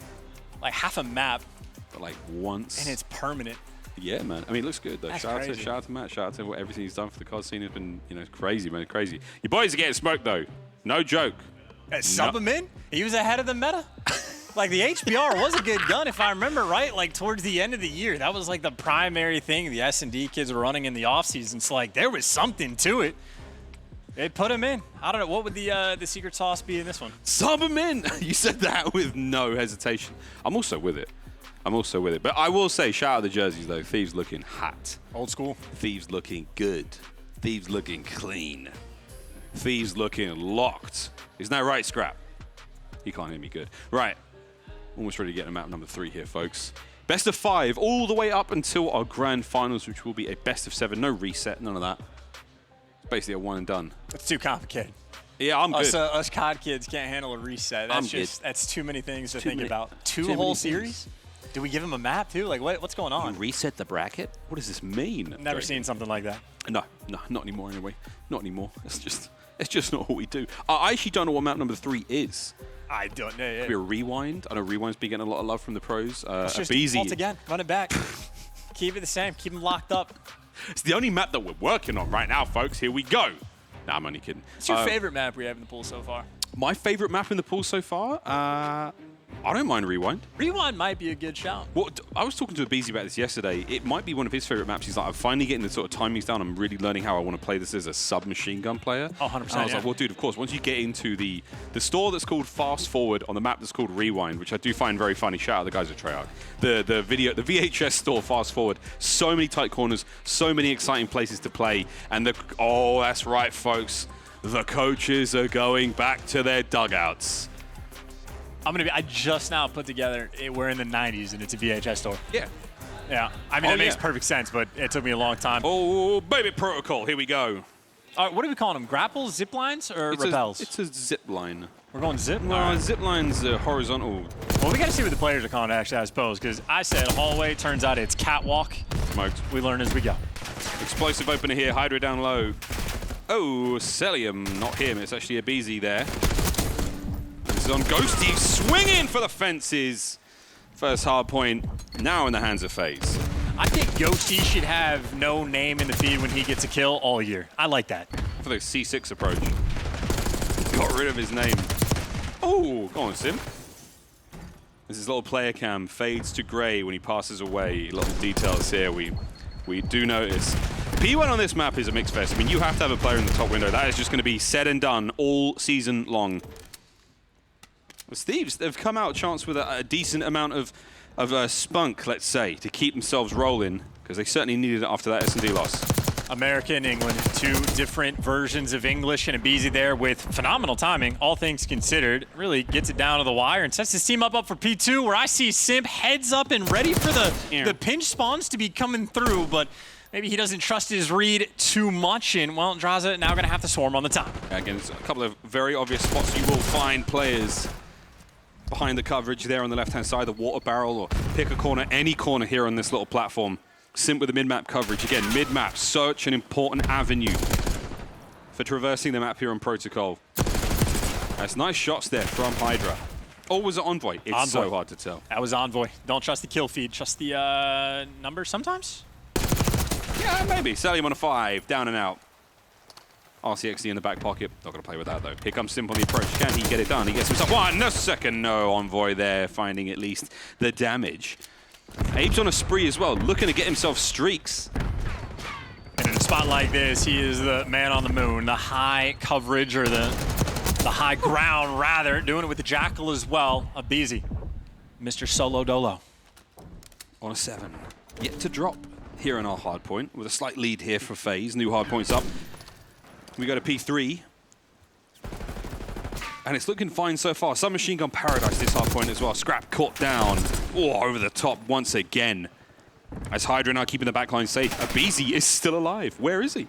S2: like half a map,
S1: but like once,
S2: and it's permanent.
S1: Yeah, man. I mean, it looks good though. Shout out to Matt. Shout out to everything he's done for the COD scene. It's been, crazy, man, crazy. Your boys are getting smoked though. No joke.
S2: Sub him in. He was ahead of the meta. Like the HBR was a good gun if I remember right, like towards the end of the year. That was like the primary thing the S&D kids were running in the offseason. So like there was something to it. They put him in. I don't know, what would the secret sauce be in this one?
S1: Sub him in! You said that with no hesitation. I'm also with it. I'm also with it. But I will say, shout out the jerseys, though. Thieves looking hot.
S2: Old school.
S1: Thieves looking good. Thieves looking clean. Thieves looking locked. Isn't that right, Scrap? He can't hear me good. Right. Almost ready to get to map number 3 here, folks. Best of 5, all the way up until our grand finals, which will be a best of 7. No reset, none of that. It's basically a one and done.
S2: It's too complicated.
S1: Yeah, I'm good.
S2: Us COD kids can't handle a reset. That's too many things to think about. Two whole series? Do we give him a map too? Like what's going on?
S1: You reset the bracket? What does this mean?
S2: Never seen something like that.
S1: No, not anymore anyway. Not anymore. It's just not what we do. I actually don't know what map number 3 is.
S2: I don't know.
S1: Could be a rewind. I know rewind's been getting a lot of love from the pros.
S2: It's just
S1: BZ.
S2: default again. Run it back. Keep it the same. Keep them locked up.
S1: It's the only map that we're working on right now, folks. Here we go. Nah, I'm only kidding.
S2: What's your favorite map we have in the pool so far?
S1: My favorite map in the pool so far? I don't mind Rewind.
S2: Rewind might be a good shout.
S1: Well, I was talking to a BZ about this yesterday. It might be one of his favorite maps. He's like, I'm finally getting the sort of timings down. I'm really learning how I want to play this as a submachine gun player.
S2: Oh, 100%.
S1: And I was like, well, dude, of course, once you get into the store that's called Fast Forward on the map that's called Rewind, which I do find very funny. Shout out the guys at Treyarch. The VHS store Fast Forward. So many tight corners, so many exciting places to play. And oh, that's right, folks. The coaches are going back to their dugouts.
S2: I just now put together, we're in the 90s and it's a VHS store.
S1: Yeah.
S2: Yeah. I mean, that makes perfect sense, but it took me a long time.
S1: Oh, baby protocol. Here we go.
S2: What are we calling them? Grapples, zip lines, or rappels?
S1: It's a zip line.
S2: We're going zip?
S1: No, zip line's horizontal.
S2: Well, we got to see what the players are calling it, actually, I suppose, because I said hallway. Turns out it's catwalk.
S1: Smoked.
S2: We learn as we go.
S1: Explosive opener here. Hydra down low. Oh, Celium. Not him. It's actually a BZ there. This is on Ghosty. Swinging for the fences. First hard point. Now in the hands of FaZe.
S2: I think Ghosty should have no name in the feed when he gets a kill all year. I like that.
S1: For the C6 approach. Got rid of his name. Oh, go on, Sim. This is little player cam. Fades to gray when he passes away. Little details here we do notice. P1 on this map is a mixed fest. I mean, you have to have a player in the top window. That is just going to be said and done all season long. The Thieves, they've come out chance with a decent amount of spunk, let's say, to keep themselves rolling, because they certainly needed it after that S&D loss.
S2: America and England, two different versions of English, and a BZ there with phenomenal timing, all things considered. Really gets it down to the wire and sets his team up for P2, where I see Simp heads up and ready for the pinch spawns to be coming through, but maybe he doesn't trust his read too much, and, well, Draza now going to have to swarm on the top.
S1: Again, it's a couple of very obvious spots you will find players behind the coverage there on the left-hand side, the water barrel, or pick a corner, any corner here on this little platform. Simp with the mid-map coverage. Again, mid-map, such an important avenue for traversing the map here on Protocol. That's nice shots there from Hydra. Or was it Envoy? It's
S2: Envoy.
S1: So hard to tell.
S2: That was Envoy. Don't trust the kill feed, trust the number sometimes?
S1: Yeah, maybe. Celium on a 5, down and out. RCXD in the back pocket. Not going to play with that, though. Here comes Simp on the approach. Can he get it done? He gets himself 1 second. No, Envoy there, finding at least the damage. Abe's on a spree as well, looking to get himself streaks.
S2: And in a spot like this, he is the man on the moon. The high coverage, or the high ground, rather. Doing it with the Jackal as well. A BZ. Mr. Solo Dolo.
S1: On a 7. Yet to drop here in our hard point, with a slight lead here for FaZe. New hard points up. We go to P3. And it's looking fine so far. Some machine gun paradise this hard point as well. Scrap caught down. Oh, over the top once again. As Hydra now keeping the backline safe. Abizi is still alive. Where is he?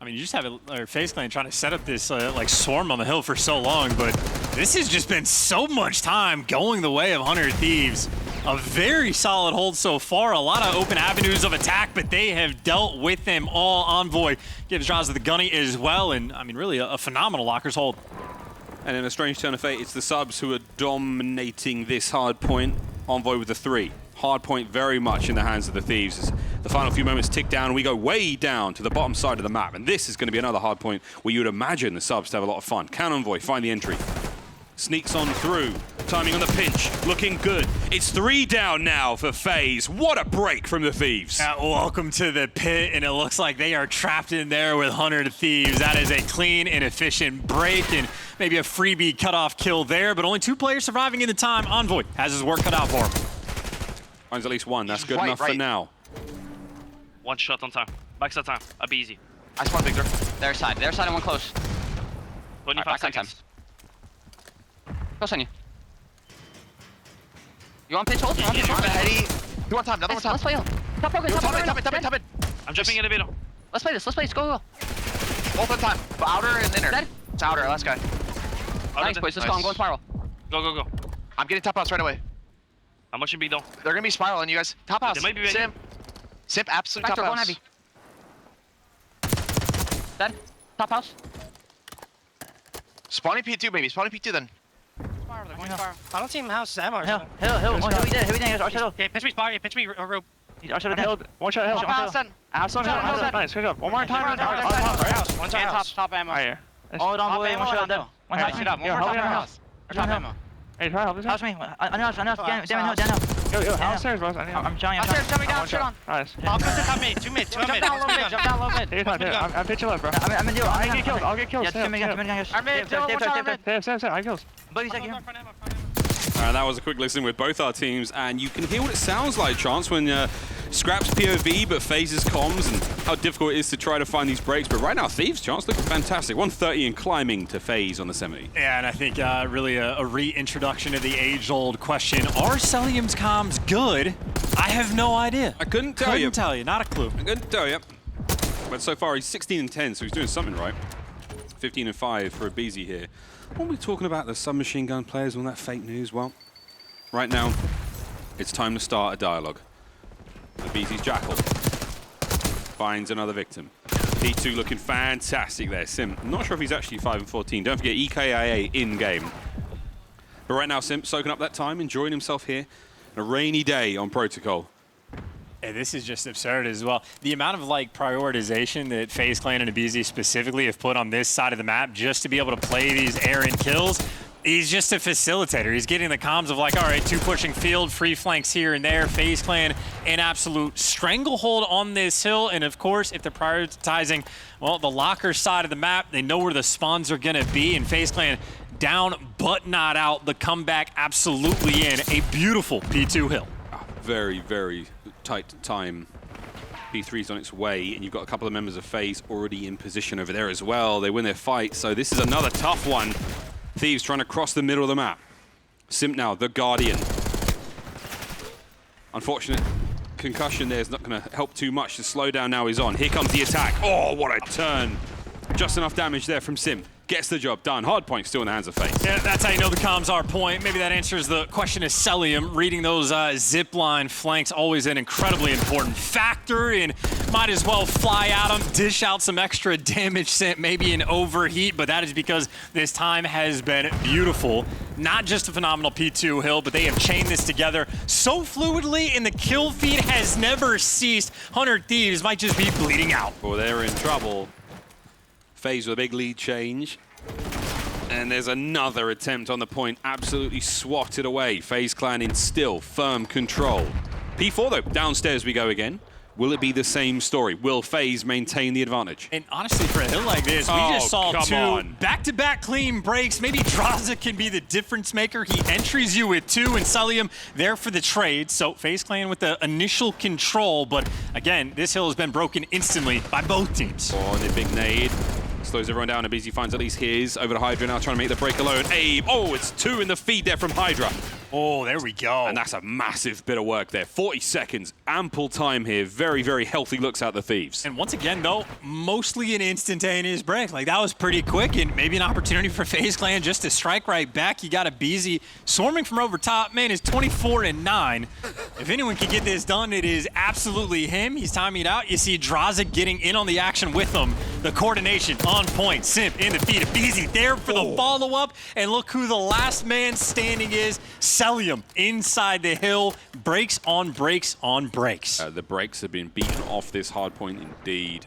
S2: I mean, you just have a FaZe Clan trying to set up this like swarm on the hill for so long, but this has just been so much time going the way of 100 Thieves. A very solid hold so far. A lot of open avenues of attack, but they have dealt with them all. Envoy gives Draza the gunny as well, and I mean, really a phenomenal lockers hold.
S1: And in a strange turn of fate, it's the subs who are dominating this hard point. Envoy with the 3. Hard point very much in the hands of the Thieves. As the final few moments tick down, we go way down to the bottom side of the map. And this is going to be another hard point where you would imagine the subs to have a lot of fun. Can Envoy find the entry? Sneaks on through. Timing on the pinch. Looking good. It's 3 down now for FaZe. What a break from the Thieves.
S2: Welcome to the pit, and it looks like they are trapped in there with 100 Thieves. That is a clean and efficient break, and maybe a freebie cutoff kill there, but only 2 players surviving in the time. Envoy has his work cut out for him.
S1: Finds at least one. That's good
S4: Right,
S1: enough for
S4: right.
S1: now.
S8: One shot on time. Backside time. I'll be easy.
S4: I spawned Victor.
S7: Their side and one close.
S8: 25
S7: back on
S8: seconds.
S7: Close on you. You want pitch hold? You want pitch hold?
S4: Eddie. Do one time, another one time.
S7: Let's play hold. Top broken,
S4: Yo,
S7: top
S4: top it,
S7: broken.
S4: top it, top it, top it.
S8: I'm jumping in the middle.
S7: Let's play this, go.
S4: Both at the time. Outer and inner.
S7: Dead.
S4: It's outer, last guy.
S7: Nice, boys, let's go, I'm going spiral.
S8: Go.
S4: I'm getting top house right away.
S8: I'm watching B though.
S4: They're gonna be spiraling you guys. Top house.
S8: They might be ready.
S4: Simp, absolute
S7: Back
S4: top
S7: door,
S4: house.
S7: going heavy. Dead. Top house.
S4: Spawning P2, baby. Spawning P2 then.
S3: I don't see him house ammo.
S6: Hill. Hill, we did. Arch hill.
S3: Okay, pitch me spot. Yeah, pitch me rope.
S6: Arch hill.
S5: Hill. One shot hill.
S3: Top house then.
S5: House on hill. Nice. Good job. One more time.
S3: House. One house. Top ammo.
S5: Right here.
S6: Hold on, boy. One shot down. One
S3: Alright, sit up. One more top house. Top ammo.
S5: Hey, try to help this
S6: House me. I know. Damn hill.
S5: Yo, downstairs, bros. I need help.
S6: I'm trying.
S3: Upstairs, coming down. Shit on.
S5: Nice.
S3: I'll go to top mid. 2 mid. 2 mid. Jump down low mid. Jump down low mid.
S5: Take your time. I'm pitching left, bro.
S6: I'm in deal.
S5: I'll get kills. I'll get kills.
S6: Yeah,
S5: Stay up,
S6: two
S5: stay up.
S6: mid.
S3: I'm mid.
S5: Stay. I kills.
S6: Buddy, second.
S1: That was a quick listen with both our teams, and you can hear what it sounds like, Chance, when Scrap's POV, but FaZe's comms, and how difficult it is to try to find these breaks. But right now, Thieves, Chance, looking fantastic. 130 and climbing to FaZe on the semi.
S2: Yeah, and I think really a reintroduction to the age-old question, are Celium's comms good? I have no idea.
S1: I couldn't tell you.
S2: Not a clue.
S1: I couldn't tell you. But so far, he's 16 and 10, so he's doing something right. 15 and 5 for a BZ here. What are we talking about, the submachine gun players, all that fake news? Well, right now, it's time to start a dialogue. The BZ's Jackal finds another victim. P2 looking fantastic there. Sim, I'm not sure if he's actually 5 and 14. Don't forget EKIA in-game. But right now, Sim soaking up that time, enjoying himself here. On a rainy day on Protocol.
S2: Yeah, this is just absurd as well. The amount of prioritization that FaZe Clan and Abizi specifically have put on this side of the map just to be able to play these errant kills. He's just a facilitator. He's getting the comms of all right, 2 pushing field, free flanks here and there. FaZe Clan an absolute stranglehold on this hill. And of course, if they're prioritizing, well, the locker side of the map, they know where the spawns are gonna be. And FaZe Clan down but not out. The comeback absolutely in. A beautiful P2 hill.
S1: Very, very tight time. P3's on its way, and you've got a couple of members of FaZe already in position over there as well. They win their fight, so this is another tough one. Thieves trying to cross the middle of the map. Simp now, the Guardian. Unfortunate concussion there is not going to help too much. The slowdown now is on. Here comes the attack. Oh, what a turn. Just enough damage there from Sim. Gets the job done. Hard point still in the hands of FaZe.
S2: Yeah, that's how you know the comms are point. Maybe that answers the question of Celium. Reading those zip line flanks, always an incredibly important factor, and might as well fly at them, dish out some extra damage sent, maybe an overheat, but that is because this time has been beautiful. Not just a phenomenal P2 hill, but they have chained this together so fluidly, and the kill feed has never ceased. 100 Thieves might just be bleeding out.
S1: Well, they're in trouble. FaZe with a big lead change. And there's another attempt on the point, absolutely swatted away. FaZe Clan in still firm control. P4 though, downstairs we go again. Will it be the same story? Will FaZe maintain the advantage?
S2: And honestly, for a hill like this, we just saw two back-to-back clean breaks. Maybe Draza can be the difference maker. He entries you with 2, and Celium there for the trade. So FaZe Clan with the initial control, but again, this hill has been broken instantly by both teams.
S1: Oh, and the big nade. Slows everyone down. Abizi finds at least his. Over to Hydra now, trying to make the break alone. Abe. Oh, it's 2 in the feed there from Hydra.
S2: Oh, there we go.
S1: And that's a massive bit of work there. 40 seconds. Ample time here. Very, very healthy looks out the Thieves.
S2: And once again, though, mostly an instantaneous break. That was pretty quick, and maybe an opportunity for FaZe Clan just to strike right back. You got Abizi swarming from over top. Man, is 24 and 9. If anyone can get this done, it is absolutely him. He's timing it out. You see Draza getting in on the action with him. The coordination on point. Simp in the feed. Abizi there for the follow-up. And look who the last man standing is. Celium inside the hill. Breaks on breaks on breaks.
S1: The breaks have been beaten off this hard point indeed.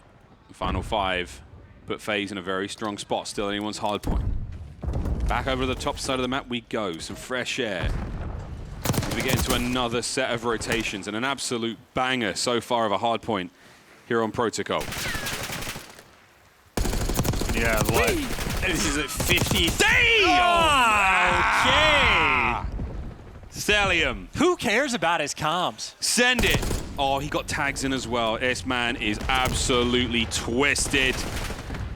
S1: The final 5 put FaZe in a very strong spot. Still anyone's hard point. Back over to the top side of the map we go. Some fresh air. We get into another set of rotations and an absolute banger so far of a hard point here on Protocol.
S2: Yeah, what? This is at 50. Damn! Okay.
S1: Celium.
S2: Who cares about his comms?
S1: Send it. Oh, he got tags in as well. This man is absolutely twisted.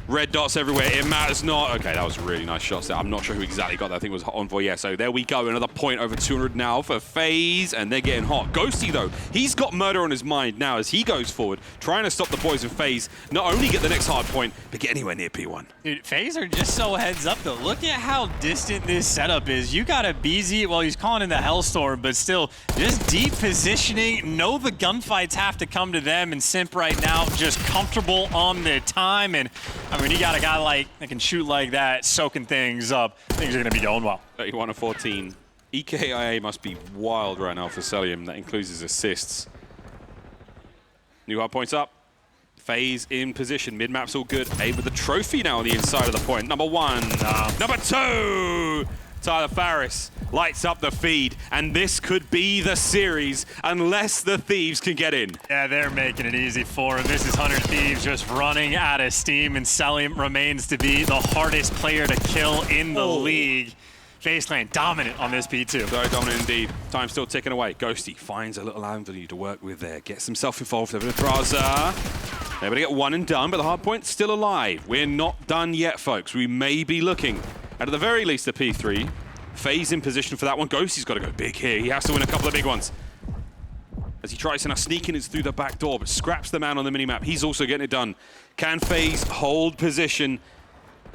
S1: Red dots everywhere. It matters not. Okay, that was a really nice shot there. I'm not sure who exactly got that. I think it was Envoy. Yeah, so there we go. Another point over 200 now for FaZe, and they're getting hot. Ghosty, though, he's got murder on his mind now as he goes forward, trying to stop the boys in FaZe, not only get the next hard point, but get anywhere near P1.
S2: Dude, FaZe are just so heads up, though. Look at how distant this setup is. You got a BZ, well, he's calling in the Hellstorm, but still, just deep positioning. Know the gunfights have to come to them, and Simp right now just comfortable on the time. And, I mean, you got a guy like that can shoot like that, soaking things up. Things are going to be going well.
S1: 31 to 14. EKIA must be wild right now for Celium. That includes his assists. New hard points up. FaZe in position. Mid-map's all good. A with the trophy now on the inside of the point. Number one. Number two. Tyler Farris lights up the feed, and this could be the series unless the Thieves can get in.
S2: Yeah, they're making it easy for him. This is 100 Thieves just running out of steam, and Celium remains to be the hardest player to kill in the league. FaZe Clan dominant on this P2.
S1: Very dominant indeed. Time still ticking away. Ghosty finds a little avenue to work with there. Gets himself involved with Braza. They're able to get one and done, but the hard point's still alive. We're not done yet, folks. We may be looking at the very least a P3. FaZe in position for that one. Ghosty's got to go big here. He has to win a couple of big ones. As he tries to now sneak in through the back door, but scraps the man on the minimap. He's also getting it done. Can FaZe hold position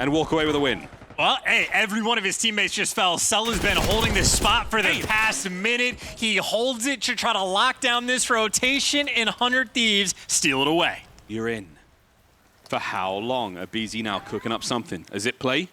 S1: and walk away with a win?
S2: Well, hey, every one of his teammates just fell. Sella's been holding this spot for the past minute. He holds it to try to lock down this rotation, and 100 Thieves steal it away.
S1: You're in. For how long? A BZ now cooking up something. Is it play?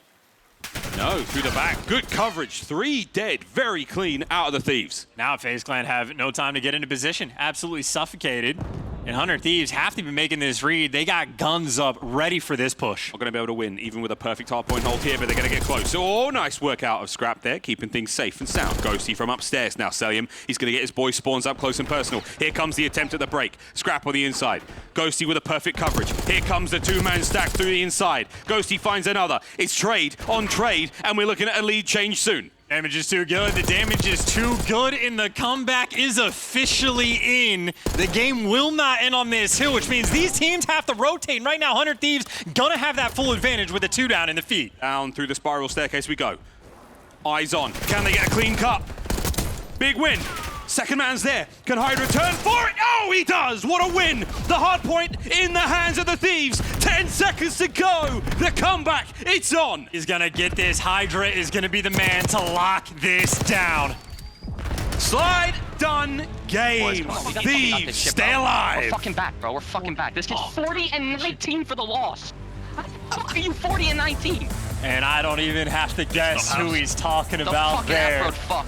S1: No, through the back. Good coverage. 3 dead. Very clean out of the Thieves.
S2: Now FaZe Clan have no time to get into position. Absolutely suffocated. And 100 Thieves have to be making this read. They got guns up, ready for this push.
S1: Not going to be able to win, even with a perfect hard point hold here, but they're going to get close. Oh, nice work out of Scrap there, keeping things safe and sound. Ghosty from upstairs now. Celium, he's going to get his boy spawns up close and personal. Here comes the attempt at the break. Scrap on the inside. Ghosty with a perfect coverage. Here comes the two-man stack through the inside. Ghosty finds another. It's trade on trade, and we're looking at a lead change soon.
S2: Damage is too good. The damage is too good, and the comeback is officially in. The game will not end on this hill, which means these teams have to rotate. And right now, 100 Thieves gonna have that full advantage with the 2 down in the feed.
S1: Down through the spiral staircase we go. Eyes on. Can they get a clean cut? Big win. Second man's there. Can Hyde return for it? Oh, he does! What a win! The hard point in the hands of the Thieves. 10 seconds to go. The comeback, it's on.
S2: He's gonna get this. Hydra is gonna be the man to lock this down.
S1: Slide, done, game. Thieves, stay alive.
S7: We're fucking back, bro. We're fucking back. This kid's 40 and 19 for the loss. How the fuck are you 40 and 19?
S2: And I don't even have to guess who he's talking about there.
S7: Fuck.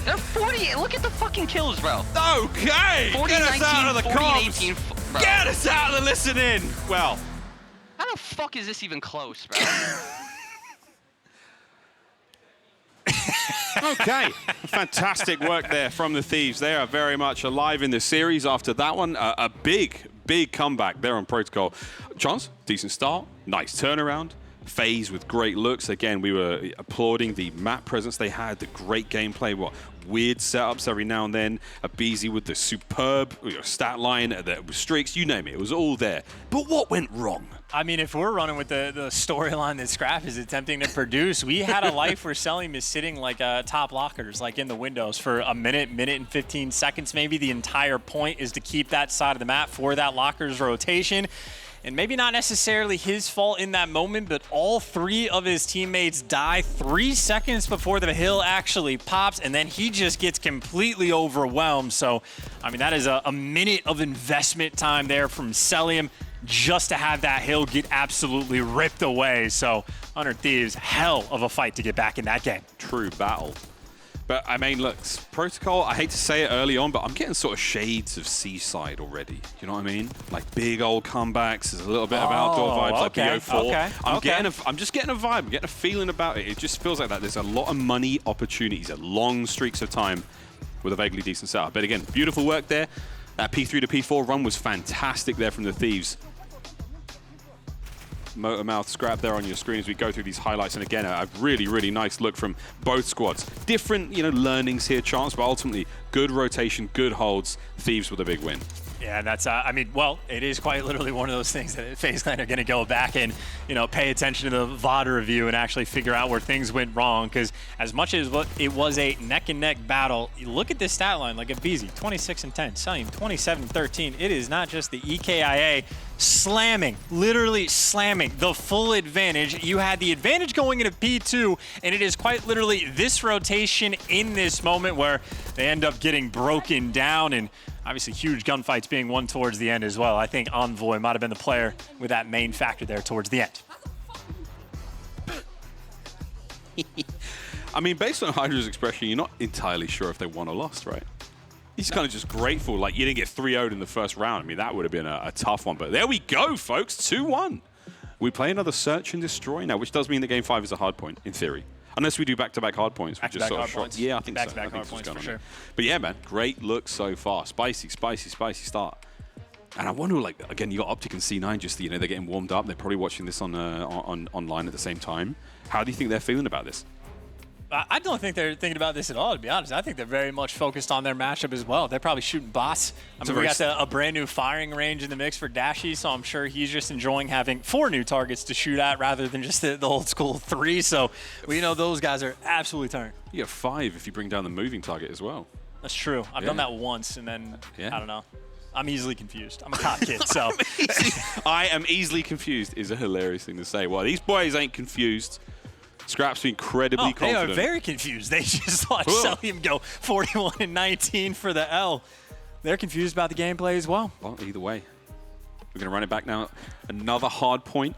S7: They're 40. Look at the fucking kills, bro.
S1: Okay.
S7: 40,
S1: Get us
S7: 19,
S1: out of the
S7: 40,
S1: comms.
S7: 18, bro.
S1: Get us out of the listening. Well.
S7: How the fuck is this even close, bro?
S1: Okay, fantastic work there from the Thieves. They are very much alive in the series after that one. A big comeback there on Protocol. Chance, decent start, nice turnaround. FaZe with great looks. Again, we were applauding the map presence they had, the great gameplay, weird setups every now and then. A BZ with the superb stat line, the streaks, you name it. It was all there. But what went wrong?
S2: I mean, if we're running with the storyline that Scrap is attempting to produce, we had a life where Celium is sitting like top lockers, like in the windows for a minute and 15 seconds maybe. The entire point is to keep that side of the map for that lockers rotation. And maybe not necessarily his fault in that moment, but all 3 of his teammates die 3 seconds before the hill actually pops, and then he just gets completely overwhelmed. So, I mean, that is a minute of investment time there from Celium just to have that hill get absolutely ripped away. So, 100 Thieves, hell of a fight to get back in that game.
S1: True battle. But, I mean, look, Protocol, I hate to say it early on, but I'm getting sort of shades of Seaside already. You know what I mean? Like big old comebacks. There's a little bit of outdoor vibes like BO4. I'm just getting a vibe. I'm getting a feeling about it. It just feels like that. There's a lot of money opportunities, a long streaks of time with a vaguely decent setup. But again, beautiful work there. That P3 to P4 run was fantastic there from the Thieves. motor mouth Scrap there on your screen as we go through these highlights. And again, a really, really nice look from both squads. Different, learnings here, Chance, but ultimately good rotation, good holds. Thieves with a big win.
S2: Yeah, that's, I mean, well, it is quite literally one of those things that FaZe Clan are going to go back and, pay attention to the VOD review and actually figure out where things went wrong. Because as much as it was a neck-and-neck battle, you look at this stat line, like at BZ, 26-10, Sunny, 27-13. It is not just the EKIA slamming, literally slamming the full advantage. You had the advantage going into P2, and it is quite literally this rotation in this moment where they end up getting broken down, and obviously huge gunfights being won towards the end as well. I think Envoy might have been the player with that main factor there towards the end.
S1: I mean, based on Hydra's expression, you're not entirely sure if they won or lost, right? He's kind of just grateful, like you didn't get 3-0'd in the first round. I mean, that would have been a tough one, but there we go, folks, 2-1. We play another Search and Destroy now, which does mean that Game 5 is a hard point, in theory. Unless we do back-to-back hard points, which is sort of short. Yeah, I think so.
S2: Back-to-back hard points for sure.
S1: But yeah, man, great look so far. Spicy start. And I wonder, like, again, you got Optic and C9 just, they're getting warmed up. They're probably watching this on online at the same time. How do you think they're feeling about this?
S2: I don't think they're thinking about this at all, to be honest. I think they're very much focused on their matchup as well. They're probably shooting bots. I mean, we got a brand new firing range in the mix for Dashy, so I'm sure he's just enjoying having 4 new targets to shoot at rather than just the old school 3. So we know those guys are absolutely tired.
S1: You have 5 if you bring down the moving target as well.
S2: That's true. I've done that once, and then, I don't know. I'm easily confused. I'm a cop kid, so.
S1: I am easily confused is a hilarious thing to say. Well, these boys ain't confused. Scrap's incredibly confident.
S2: They are very confused. They just watched Celium go 41-19 for the L. They're confused about the gameplay as well.
S1: Well, either way. We're going to run it back now. Another hard point.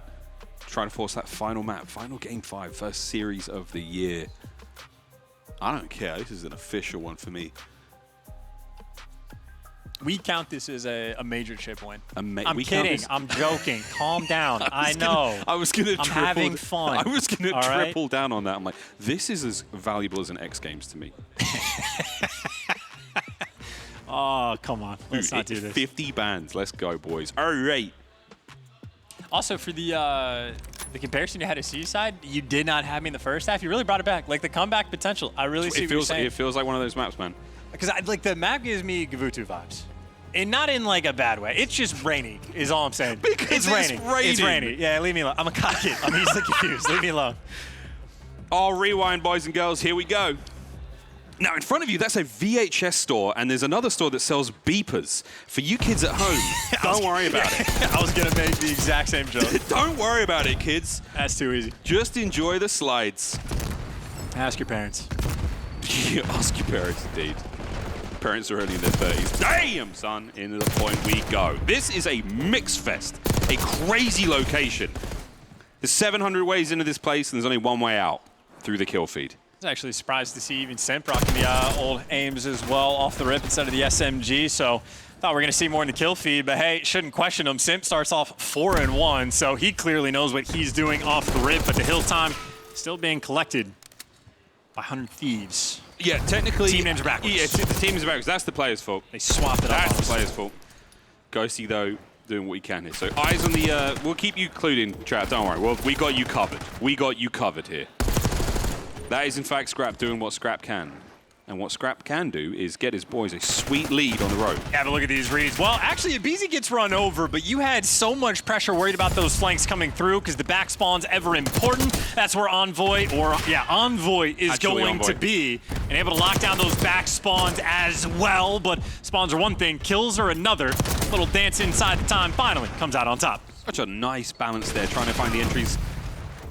S1: Trying to force that final map. Final Game 5. First series of the year. I don't care. This is an official one for me.
S2: We count this as a major chip win. I'm
S1: kidding.
S2: I'm joking. Calm down. I know.
S1: I was going to
S2: I'm having fun.
S1: I was going to triple down on that. I'm like, this is as valuable as an X Games to me.
S2: Oh, come on. Let's not do this.
S1: 50 bans. Let's go, boys. All right.
S2: Also, for the comparison you had to Seaside, you did not have me in the first half. You really brought it back. Like, the comeback potential. I really see what you're saying.
S1: It feels like one of those maps, man.
S2: Because, like, the map gives me Gavutu vibes. And not in, like, a bad way. It's just rainy, is all I'm saying.
S1: Because it's raining.
S2: It's rainy. Yeah, leave me alone. I'm a cock kid. I'm easily confused. Leave me alone.
S1: Oh, rewind, boys and girls. Here we go. Now, in front of you, that's a VHS store, and there's another store that sells beepers. For you kids at home, don't worry about it.
S2: I was going to make the exact same joke.
S1: Don't worry about it, kids.
S2: That's too easy.
S1: Just enjoy the slides.
S2: Ask your parents.
S1: Ask your parents, indeed. Parents are early in their 30s. Damn, son. Into the point we go. This is a mix fest. A crazy location. There's 700 ways into this place, and there's only one way out. Through the kill feed.
S2: I was actually surprised to see even Simp rocking the old aims as well off the rip instead of the SMG, so thought we were going to see more in the kill feed, but hey, shouldn't question him. Simp starts off 4-1, so he clearly knows what he's doing off the rip, but the hill time still being collected by 100 Thieves.
S1: Yeah, technically...
S2: Team names are backwards.
S1: Yeah, the team is backwards. That's the player's fault.
S2: They swapped it up.
S1: That's the player's fault. Ghosty, though, doing what he can here. So eyes on the... we'll keep you clued in, chat. Don't worry. Well, we got you covered. We got you covered here. That is, in fact, Scrap doing what Scrap can. And what Scrap can do is get his boys a sweet lead on the road.
S2: Have a look at these reads. Well, actually, Abizi gets run over, but you had so much pressure worried about those flanks coming through because the back spawn's ever important. That's where Envoy is going to be. And able to lock down those back spawns as well. But spawns are one thing, kills are another. Little dance inside the time finally comes out on top.
S1: Such a nice balance there, trying to find the entries.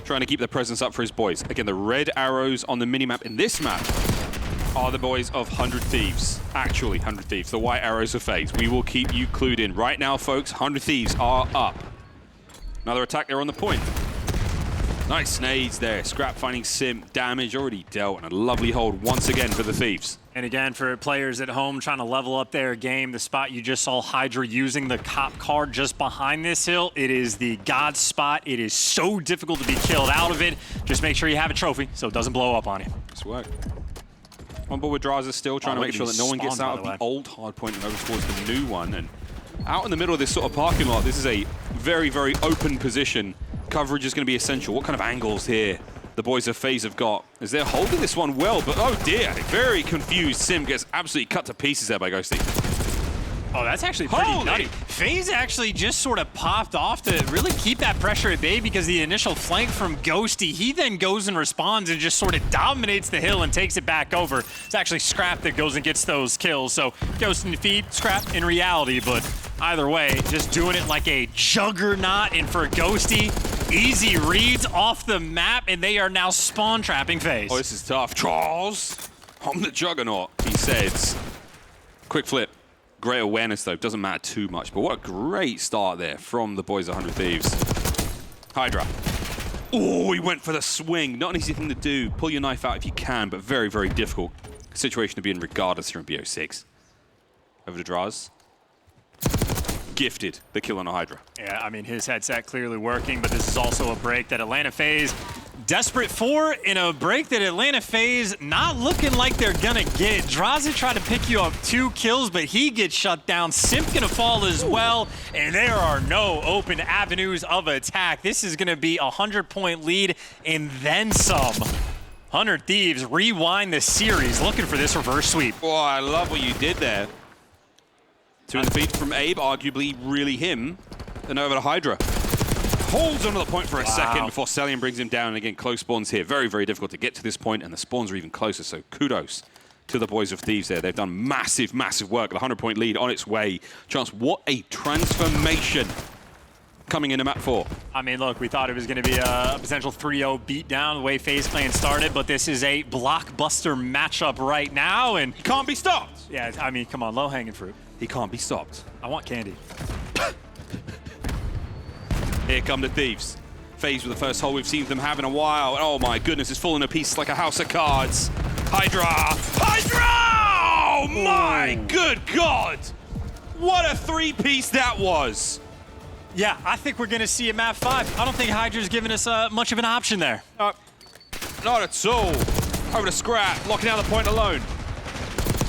S1: Trying to keep their presence up for his boys. Again, the red arrows on the minimap in this map are the boys of 100 Thieves. Actually, 100 Thieves. The white arrows of FaZe. We will keep you clued in. Right now, folks, 100 Thieves are up. Another attack there on the point. Nice nades there. Scrap finding Simp. Damage already dealt. And a lovely hold once again for the Thieves.
S2: And again, for players at home trying to level up their game, the spot you just saw Hydra using the cop card just behind this hill, it is the God spot. It is so difficult to be killed out of it. Just make sure you have a trophy so it doesn't blow up on you.
S1: Nice work. On board with Draza still trying to make sure that no one gets out of the old hard point and over towards the new one. And out in the middle of this sort of parking lot, this is a very, very open position. Coverage is going to be essential. What kind of angles here the boys of FaZe have got? As they're holding this one well, but oh dear, very confused. Sim gets absolutely cut to pieces there by Ghosty.
S2: Oh, that's actually pretty nutty. FaZe actually just sort of popped off to really keep that pressure at bay because the initial flank from Ghosty, he then goes and responds and just sort of dominates the hill and takes it back over. It's actually Scrap that goes and gets those kills. So Ghost in defeat, Scrap in reality, but either way, just doing it like a juggernaut. And for Ghosty, easy reads off the map, and they are now spawn trapping FaZe.
S1: Oh, this is tough. Charles on the juggernaut, he says. Quick flip. Great awareness, though. Doesn't matter too much. But what a great start there from the boys of 100 Thieves. Hydra. Oh, he went for the swing. Not an easy thing to do. Pull your knife out if you can, but very, very difficult situation to be in regardless here in BO6. Over to Draz. Gifted the kill on a Hydra.
S2: Yeah, I mean, his headset clearly working, but this is also a break that Atlanta FaZe desperate for, in a break that Atlanta FaZe not looking like they're gonna get. Draza tried to pick you up 2 kills, but he gets shut down. Simp gonna fall as well, and there are no open avenues of attack. This is gonna be a 100-point lead and then some. 100 Thieves rewind the series, looking for this reverse sweep.
S1: Oh, I love what you did there. 2 in the feed from Abe, arguably really him. Then over to Hydra. Holds onto the point for a second before Celium brings him down. And again, close spawns here. Very, very difficult to get to this point, and the spawns are even closer. So kudos to the boys of Thieves there. They've done massive, massive work. The 100-point lead on its way. Chance, what a transformation coming into map 4.
S2: I mean, look, we thought it was going to be a potential 3-0 beatdown the way FaZe Clan started, but this is a blockbuster matchup right now, and
S1: He can't be stopped.
S2: yeah, I mean, come on, low-hanging fruit.
S1: He can't be stopped.
S2: I want candy.
S1: Here come the Thieves. FaZe with the first hole we've seen them have in a while. Oh my goodness, it's falling to pieces like a house of cards. Hydra! Hydra! Oh my good God! What a 3-piece that was.
S2: Yeah, I think we're going to see a map 5. I don't think Hydra's giving us much of an option there.
S1: Not at all. Over to Scrap, locking down the point alone.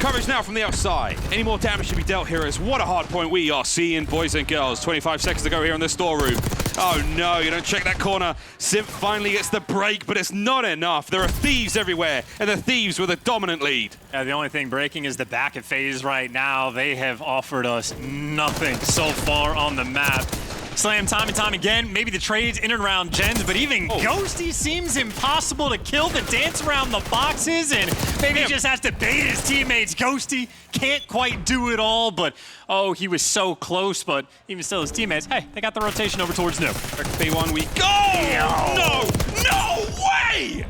S1: Coverage now from the outside. Any more damage should be dealt here as what a hard point we are seeing, boys and girls. 25 seconds to go here in the storeroom. Oh no, you don't check that corner. Simp finally gets the break, but it's not enough. There are Thieves everywhere, and the Thieves with a dominant lead.
S2: Yeah, the only thing breaking is the back of FaZe right now. They have offered us nothing so far on the map. Slam time and time again, maybe the trades in and around gens, but even Ghosty seems impossible to kill. The dance around the boxes, and maybe he just has to bait his teammates. Ghosty can't quite do it all, but oh, he was so close, but even still his teammates, hey, they got the rotation over towards New.
S1: B1 we go! No! No way!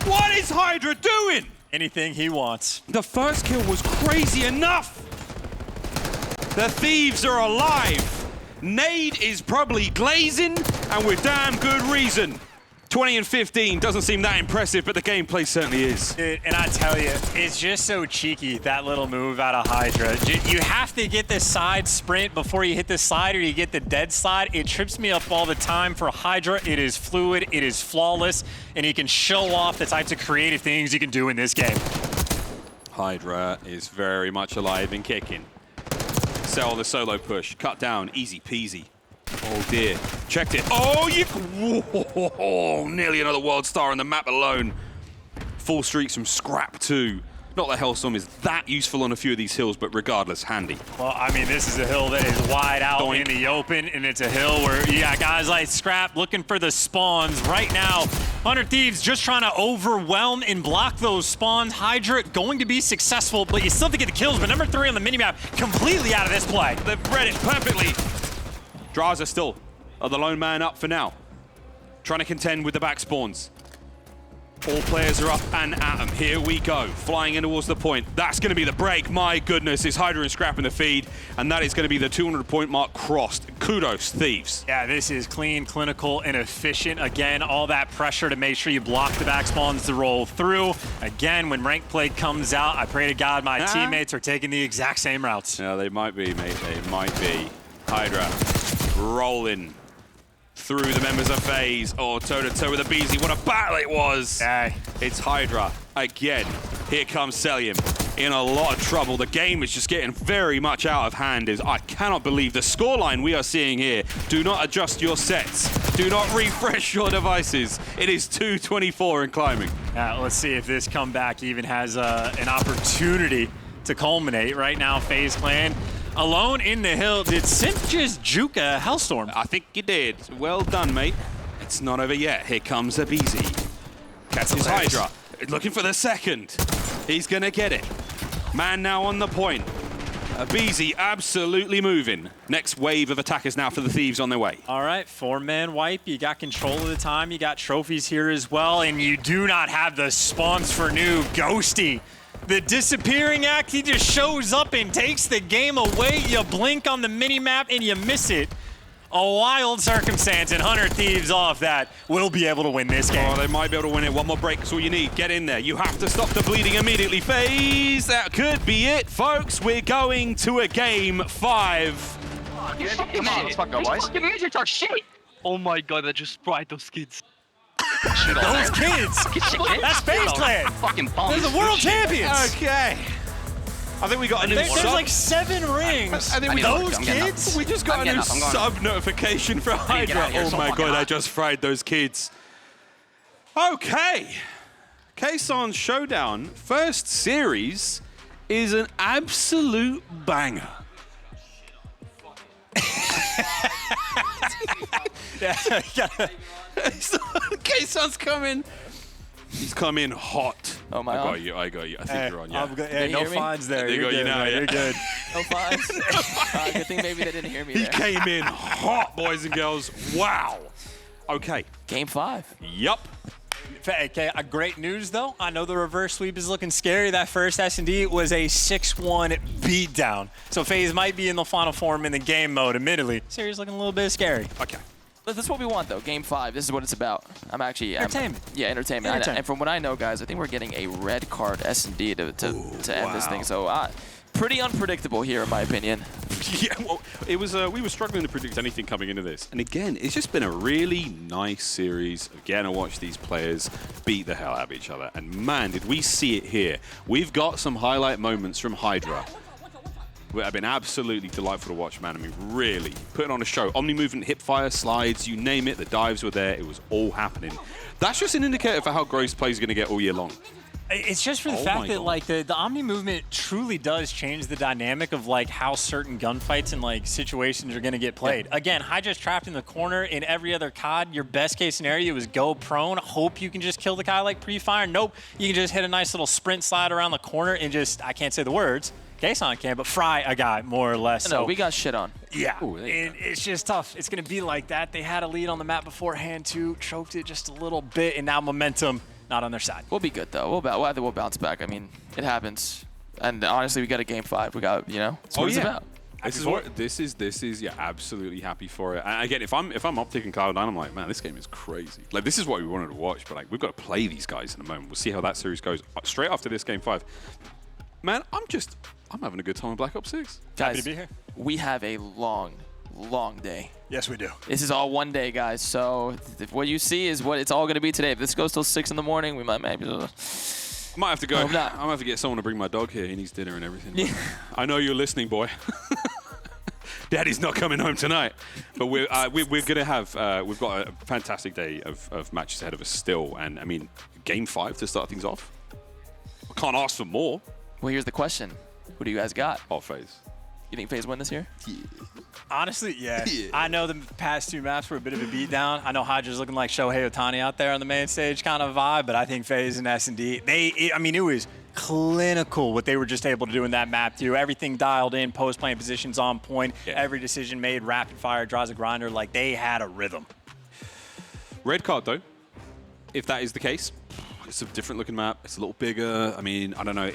S1: What is Hydra doing?
S2: Anything he wants.
S1: The first kill was crazy enough. The Thieves are alive. Nade is probably glazing, and with damn good reason. 20 and 15 doesn't seem that impressive, but the gameplay certainly is.
S2: Dude, and I tell you, it's just so cheeky, that little move out of Hydra. You have to get this side sprint before you hit the slide, or you get the dead slide. It trips me up all the time for Hydra. It is fluid, it is flawless, and he can show off the types of creative things you can do in this game.
S1: Hydra is very much alive and kicking. Sell the solo push, cut down, easy peasy. Oh dear, checked it. Oh, you, whoa, nearly another world star on the map alone. Full streaks from Scrap too. Not that Hellstorm is that useful on a few of these hills, but regardless, handy.
S2: Well, I mean, this is a hill that is wide out in the open, and it's a hill where you got guys like Scrap looking for the spawns. Right now, 100 Thieves just trying to overwhelm and block those spawns. Hydra going to be successful, but you still have to get the kills. But number 3 on the minimap, completely out of this play.
S1: They've read it perfectly. Draza still the lone man up for now. Trying to contend with the back spawns. All players are up and at them. Here we go. Flying in towards the point. That's going to be the break. My goodness, it's Hydra and Scrap in the feed. And that is going to be the 200-point mark crossed. Kudos, Thieves.
S2: Yeah, this is clean, clinical, and efficient. Again, all that pressure to make sure you block the back spawns to roll through. Again, when rank play comes out, I pray to God my teammates are taking the exact same routes.
S1: Yeah, they might be, mate. They might be. Hydra rolling through the members of FaZe. Oh, toe-to-toe with a BZ. What a battle it was.
S2: Hey.
S1: It's Hydra again. Here comes Celium in a lot of trouble. The game is just getting very much out of hand. I cannot believe the scoreline we are seeing here. Do not adjust your sets Do not refresh your devices. It is 2:24 and climbing.
S2: Let's see if this comeback even has an opportunity to culminate. Right now, FaZe Clan alone in the hill. Did Simp just juke a Hellstorm?
S1: I think you did. Well done, mate. It's not over yet. Here comes Abizi. Catches Hydra. Looking for the second. He's going to get it. Man now on the point. Abizi absolutely moving. Next wave of attackers now for the Thieves on their way.
S2: All right, 4-man wipe. You got control of the time. You got trophies here as well. And you do not have the spawns for new Ghosty. The disappearing act, he just shows up and takes the game away. You blink on the mini-map and you miss it. A wild circumstance, and 100 Thieves off that will be able to win this game.
S1: Oh, they might be able to win it. One more break is all you need. Get in there. You have to stop the bleeding immediately. FaZe, that could be it, folks. We're going to a game 5.
S4: Come on, let's fucking go, boys.
S7: Fucking midgets are shit.
S8: Oh my god, I just fried those kids.
S2: Those kids! That's FaZe Clan!
S7: Fucking bums.
S2: They're the world champions!
S1: Okay. I think we got a new
S2: There's
S1: sub.
S2: like 7 rings.
S1: I think we
S2: Those
S4: I'm getting
S2: kids?
S1: We just got
S4: I'm
S1: a new
S4: getting up, I'm going.
S1: sub notification for
S4: get
S1: Hydra.
S4: out of here,
S1: Oh
S4: so
S1: my
S4: fucking
S1: god, I
S4: hot.
S1: just fried those kids. Okay. Kaysan Showdown, first series, is an absolute banger. Kaysan's coming. He's coming hot.
S9: Oh, my
S1: I got
S9: arm?
S1: you, I think you're on, yeah.
S9: They
S2: no
S9: hear me?
S2: fines there.
S1: They
S2: You're
S1: got you
S2: good,
S1: now,
S2: man.
S1: yeah.
S2: You're good.
S9: No fines. Good thing maybe they didn't hear me
S1: He
S9: there.
S1: came in hot, boys and girls. Wow. Okay.
S9: Game 5.
S1: Yup.
S2: Okay, great news though. I know the reverse sweep is looking scary. That first S&D was a 6-1 beatdown. So FaZe might be in the final form in the game mode, admittedly. Series looking a little bit scary.
S1: Okay.
S9: This is what we want, though. Game 5. This is what it's about.
S2: Entertainment.
S9: Yeah, entertainment. And from what I know, guys, I think we're getting a red card S&D to end this thing. So pretty unpredictable here, in my opinion.
S1: Yeah, well, it was. We were struggling to predict anything coming into this, and again, it's just been a really nice series. Again, I watched these players beat the hell out of each other, and man, did we see it here! We've got some highlight moments from Hydra. Have been absolutely delightful to watch, man. I mean, really putting on a show. Omni movement, hip fire, slides, you name it. The dives were there. It was all happening. That's just an indicator for how Gross plays going to get all year long.
S2: It's just for the
S1: Oh
S2: fact
S1: my
S2: that
S1: God.
S2: like the Omni movement truly does change the dynamic of like how certain gunfights and like situations are going to get played. Yeah. Again, Hydra's trapped in the corner. In every other COD, your best case scenario is go prone, hope you can just kill the guy like pre-fire. Nope, you can just hit a nice little sprint slide around the corner and just, I can't say the words, Kaysan can, but fry a guy more or less.
S9: No,
S2: So
S9: we got shit on.
S2: yeah,
S1: Ooh,
S2: it's just tough. It's going to be like that. They had a lead on the map beforehand too, choked it just a little bit, and now momentum not on their side.
S9: We'll be good, though. I think we'll bounce back. I mean, it happens. And honestly, we got a game 5. We got, that's what it's about.
S1: This is yeah, absolutely happy for it. And again, if I'm Optic and Cloud9, I'm like, man, this game is crazy. Like, this is what we wanted to watch, but like, we've got to play these guys in a moment. We'll see how that series goes. Straight after this game 5, man, I'm having a good time with Black Ops 6.
S2: Happy
S9: Guys,
S2: to be here.
S9: we have a long day.
S2: Yes, we do.
S9: This is all one day, guys. So what you see is what it's all going to be today. If this goes till 6 in the morning, we might maybe.
S1: I might have to go.
S9: Hope not.
S1: I might have to get someone to bring my dog here. He needs dinner and everything.
S9: Yeah.
S1: I know you're listening, boy. Daddy's not coming home tonight. But we're gonna have we've got a fantastic day of matches ahead of us still. And I mean, game 5 to start things off. I can't ask for more.
S9: Well, here's the question: who do you guys got?
S1: Oh, FaZe.
S9: You think FaZe win this year?
S2: Honestly, yeah. I know the past 2 maps were a bit of a beatdown. I know Hydra's looking like Shohei Ohtani out there on the main stage kind of vibe, but I think FaZe and S&D, it was clinical what they were just able to do in that map too. Everything dialed in, post-playing positions on point, every decision made, rapid fire, draws a grinder, like they had a rhythm.
S1: Red card, though. If that is the case, it's a different looking map. It's a little bigger. I mean, I don't know.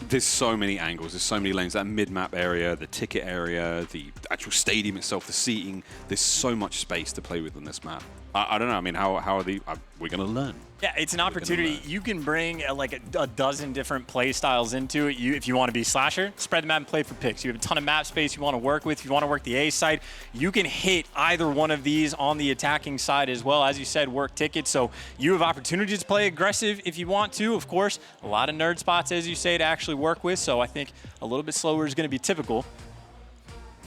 S1: There's so many angles. There's so many lanes. That mid-map area, the ticket area, the actual stadium itself, the seating. There's so much space to play with on this map. I don't know. I mean, how are we're going to learn.
S2: Yeah, it's an opportunity. You can bring like a dozen different play styles into it. If you want to be slasher, spread the map and play for picks. You have a ton of map space you want to work with. If you want to work the A side, you can hit either one of these on the attacking side as well. As you said, work tickets. So you have opportunities to play aggressive if you want to. Of course, a lot of nerd spots, as you say, to actually work with. So I think a little bit slower is going to be typical.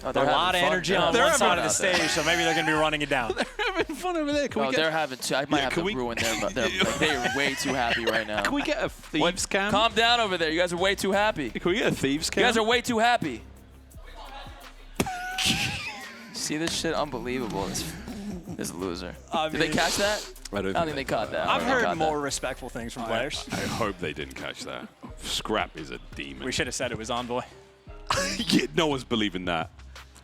S9: Oh,
S2: A
S9: they're
S2: lot of
S9: having fun.
S2: energy
S9: They're
S2: on
S9: having
S2: one
S9: fun
S2: side of the
S9: out there.
S2: stage, so maybe they're going to be running it down.
S1: They're having fun over there. Can
S9: Oh,
S1: we
S9: they're
S1: get,
S9: having too. I might have to ruin them, but they're way too happy right now.
S1: can we get a thieves cam?
S9: Calm down over there. You guys are way too happy.
S1: Can we get a thieves cam?
S9: You guys are way too happy. See this shit? Unbelievable. This loser. Did they catch that?
S1: I don't
S9: think they caught that.
S2: I've
S9: They
S2: heard
S9: caught
S2: more
S9: that.
S2: respectful things from players.
S1: I hope they didn't catch that. Scrap is a demon.
S2: We should have said it was Envoy.
S1: Yeah, no one's believing that.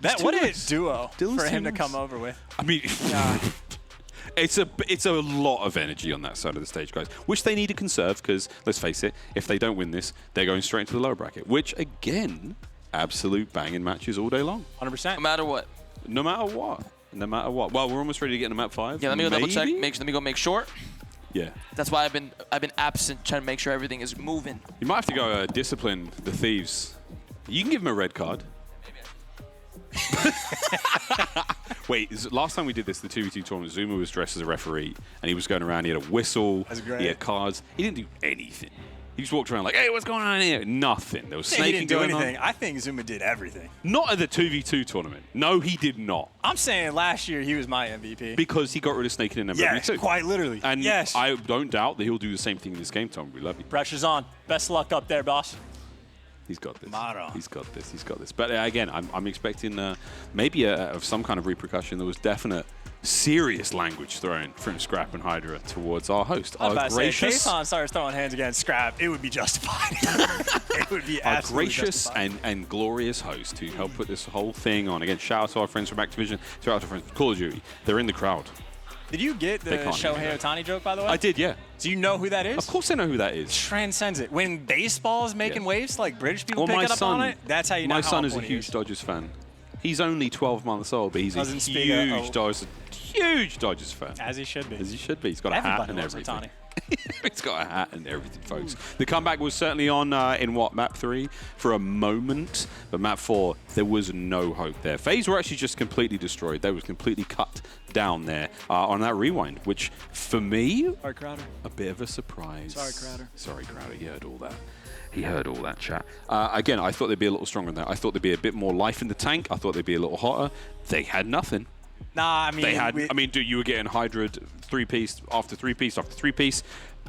S2: That what a duo
S1: Dylan's
S2: for him
S1: too
S2: to
S1: nice.
S2: come over with.
S1: I mean, it's a lot of energy on that side of the stage, guys, which they need to conserve because, let's face it, if they don't win this, they're going straight into the lower bracket, which, again, absolute banging matches all day long.
S2: 100%.
S9: No matter what.
S1: No matter what. No matter what. Well, we're almost ready to get into map 5.
S9: Yeah, let me go double check.
S1: Maybe?
S9: Let me go make sure.
S1: Yeah.
S9: That's why I've been absent, trying to make sure everything is moving.
S1: You might have to go discipline the thieves. You can give them a red card. Wait, last time we did this, the 2v2 tournament, Zuma was dressed as a referee, and he was going around, he had a whistle,
S2: That's great.
S1: he had cards. He didn't do anything. He just walked around like, hey, what's going on here? Nothing. There was
S2: He
S1: snaking
S2: didn't do
S1: going
S2: anything.
S1: on.
S2: I think Zuma did everything.
S1: Not at the 2v2 tournament. No, he did not.
S2: I'm saying last year he was my MVP.
S1: Because he got rid of snaking in
S2: Yes,
S1: MW2.
S2: quite literally.
S1: And
S2: yes.
S1: I don't doubt that he'll do the same thing in this game, Tom. We love you.
S2: Pressure's on. Best luck up there, boss.
S1: He's got this.
S2: Mara.
S1: He's got this. He's got this. But again, I'm expecting maybe of some kind of repercussion. There was definite serious language thrown from Scrap and Hydra towards our host.
S2: I was about
S1: Our
S2: to say, if
S1: gracious,
S2: Kaysan starts throwing hands against Scrap, it would be justified. It would be
S1: our
S2: absolutely
S1: gracious
S2: justified.
S1: and glorious host who helped put this whole thing on. Again, shout out to our friends from Activision, shout out to our friends from Call of Duty. They're in the crowd.
S2: Did you get the
S1: They can't hear me,
S2: Shohei
S1: though.
S2: Ohtani joke, by the way?
S1: I did, yeah.
S2: Do you know who that is?
S1: Of course I know who that is.
S2: Transcends it. When baseball is making
S1: Yeah.
S2: waves, like British people
S1: Well, my
S2: picking up
S1: son,
S2: on it, that's how you know
S1: my
S2: how
S1: son is a
S2: important he
S1: huge Dodgers fan. He's only 12 months old, but he's a
S2: Doesn't speak
S1: huge Dodgers fan.
S2: As he should be.
S1: As he should be. He's got a hat
S2: Everybody
S1: and
S2: loves
S1: everything.
S2: Ohtani.
S1: He's got a hat and everything, folks. The comeback was certainly on in map 3 for a moment, but map 4 there was no hope there. FaZe were actually just completely destroyed. They was completely cut down there on that rewind, which for me,
S2: Sorry, Crowder.
S1: a bit of a surprise.
S2: Sorry, Crowder.
S1: Sorry, Crowder. He heard all that. He heard all that chat. Again, I thought they'd be a little stronger than that. I thought there'd be a bit more life in the tank. I thought they'd be a little hotter. They had nothing.
S2: Nah, I mean,
S1: They had. I mean, dude, you were getting Hydra 3-piece after 3-piece after 3-piece.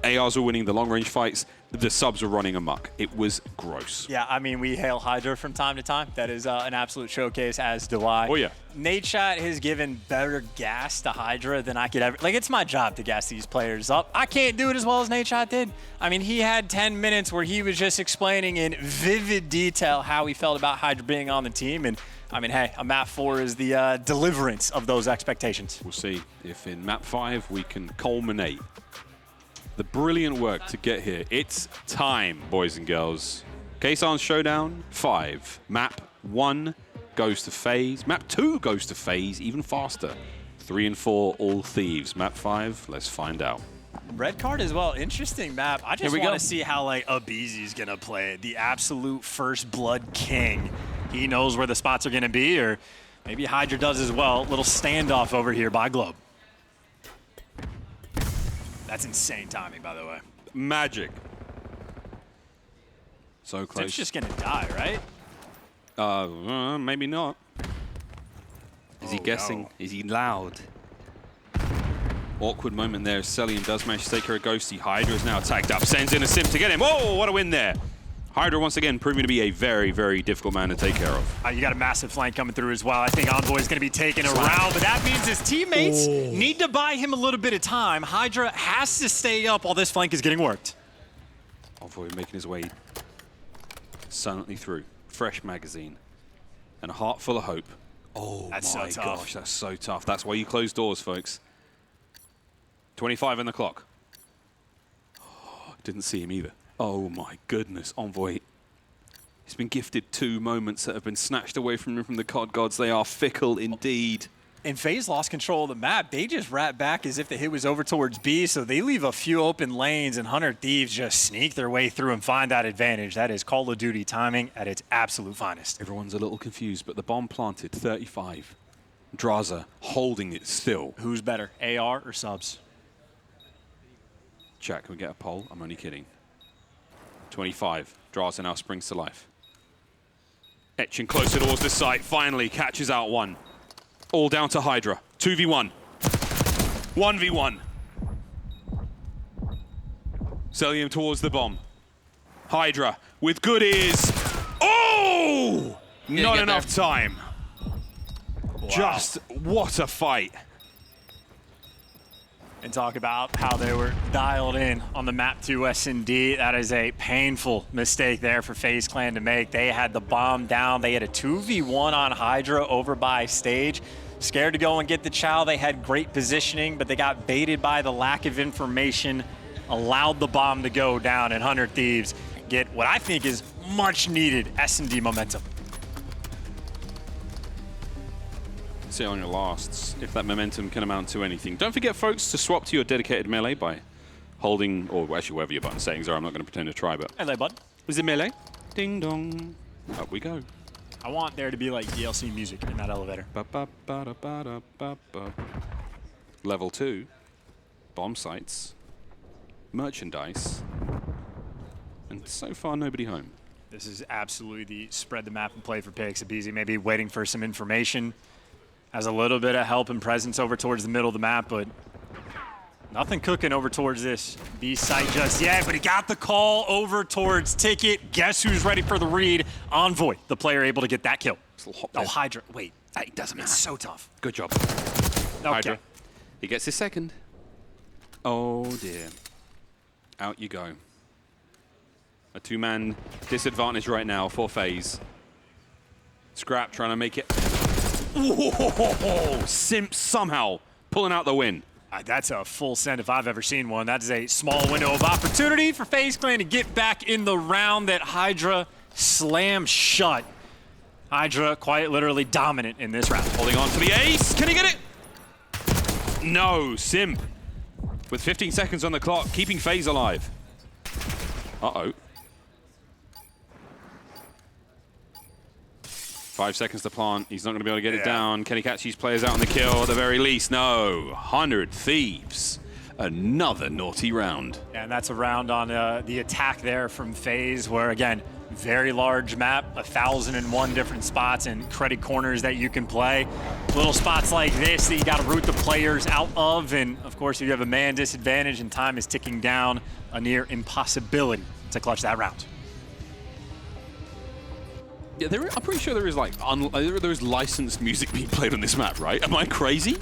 S1: ARs were winning the long-range fights. The subs were running amok. It was gross.
S2: yeah, I mean, we hail Hydra from time to time. That is an absolute showcase, as do I.
S1: Oh, yeah.
S2: Nate Shot has given better gas to Hydra than I could ever. Like, it's my job to gas these players up. I can't do it as well as Nate Shot did. I mean, he had 10 minutes where he was just explaining in vivid detail how he felt about Hydra being on the team. And, I mean, hey, a map 4 is the deliverance of those expectations.
S1: We'll see if in map 5 we can culminate the brilliant work to get here. It's time, boys and girls. Kaysan Showdown 5. Map 1 goes to FaZe. Map 2 goes to FaZe even faster. 3 and 4 all thieves. Map 5, let's find out.
S2: Red card as well. Interesting map. I just
S9: we
S2: want
S9: go.
S2: to see how, like, Abizi's going to play it. The absolute first blood king. He knows where the spots are going to be, or maybe Hydra does as well. Little standoff over here by Globe. That's insane timing, by the way.
S1: Magic. So close.
S2: Tip's just going to die, right?
S1: Maybe not. Is he
S2: Oh,
S1: guessing?
S2: no.
S1: Is he loud? Awkward moment there. Celium does manage to take her a ghosty. Hydra is now tagged up. Sends in a simp to get him. Oh, what a win there. Hydra once again proving to be a very, very difficult man to take care of.
S2: You got a massive flank coming through as well. I think Envoy is going to be taken around, but that means his teammates need to buy him a little bit of time. Hydra has to stay up while this flank is getting worked.
S1: Envoy making his way silently through. Fresh magazine. And a heart full of hope. Oh
S2: That's so
S1: my
S2: tough.
S1: gosh, that's so tough. That's why you close doors, folks. 25 on the clock. Didn't see him either. Oh my goodness, Envoy. He's been gifted 2 moments that have been snatched away from him from the COD gods. They are fickle indeed.
S2: And FaZe lost control of the map. They just wrap back as if the hit was over towards B, so they leave a few open lanes, and 100 Thieves just sneak their way through and find that advantage. That is Call of Duty timing at its absolute finest.
S1: Everyone's a little confused, but the bomb planted, 35. Draza holding it still.
S2: Who's better, AR or subs?
S1: Chat, can we get a poll? I'm only kidding. 25. Draza now springs to life. Etching closer towards the site, finally catches out one. All down to Hydra. 2v1. 1v1. Celium towards the bomb. Hydra with good ears. Oh! Not enough time. Wow. Just what a fight.
S2: And talk about how they were dialed in on the map to S&D. That is a painful mistake there for FaZe Clan to make. They had the bomb down. They had a 2v1 on Hydra over by stage. Scared to go and get the chow. They had great positioning, but they got baited by the lack of information, allowed the bomb to go down, and 100 Thieves get what I think is much needed S&D momentum.
S1: See on your lasts if that momentum can amount to anything. Don't forget, folks, to swap to your dedicated melee by holding, or actually wherever your button settings are. I'm not going to pretend to try, but
S2: Melee bud.
S1: Is it melee? Ding dong. Up we go.
S2: I want there to be like DLC music in that elevator.
S1: Level 2. Bomb sites. Merchandise. And so far, nobody home.
S2: This is absolutely the spread the map and play for picks. Abizi maybe waiting for some information. Has a little bit of help and presence over towards the middle of the map, but nothing cooking over towards this B site just yet. But he got the call over towards Ticket. Guess who's ready for the read? Envoy, the player able to get that kill. Oh, Hydra. Wait, it doesn't matter. It's so tough.
S1: Good job.
S2: Okay.
S1: Hydra. He gets his second. Oh, dear. Out you go. A two-man disadvantage right now for FaZe. Scrap trying to make it. Whoa! Simp somehow pulling out the win.
S2: That's a full send if I've ever seen one. That is a small window of opportunity for FaZe Clan to get back in the round that Hydra slammed shut. Hydra quite literally dominant in this round.
S1: Holding on to the ace. Can he get it? No, Simp. With 15 seconds on the clock, keeping FaZe alive. Uh-oh. 5 seconds to plant. He's not going to be able to get it down. Can he catch these players out on the kill at the very least? No. 100 Thieves. Another naughty round.
S2: And that's a round on the attack there from FaZe, where, again, very large map, 1,001 different spots and credit corners that you can play. Little spots like this that you got to root the players out of. And, of course, if you have a man disadvantage and time is ticking down, a near impossibility to clutch that round.
S1: Yeah, I'm pretty sure there is like there is licensed music being played on this map, right? Am I crazy?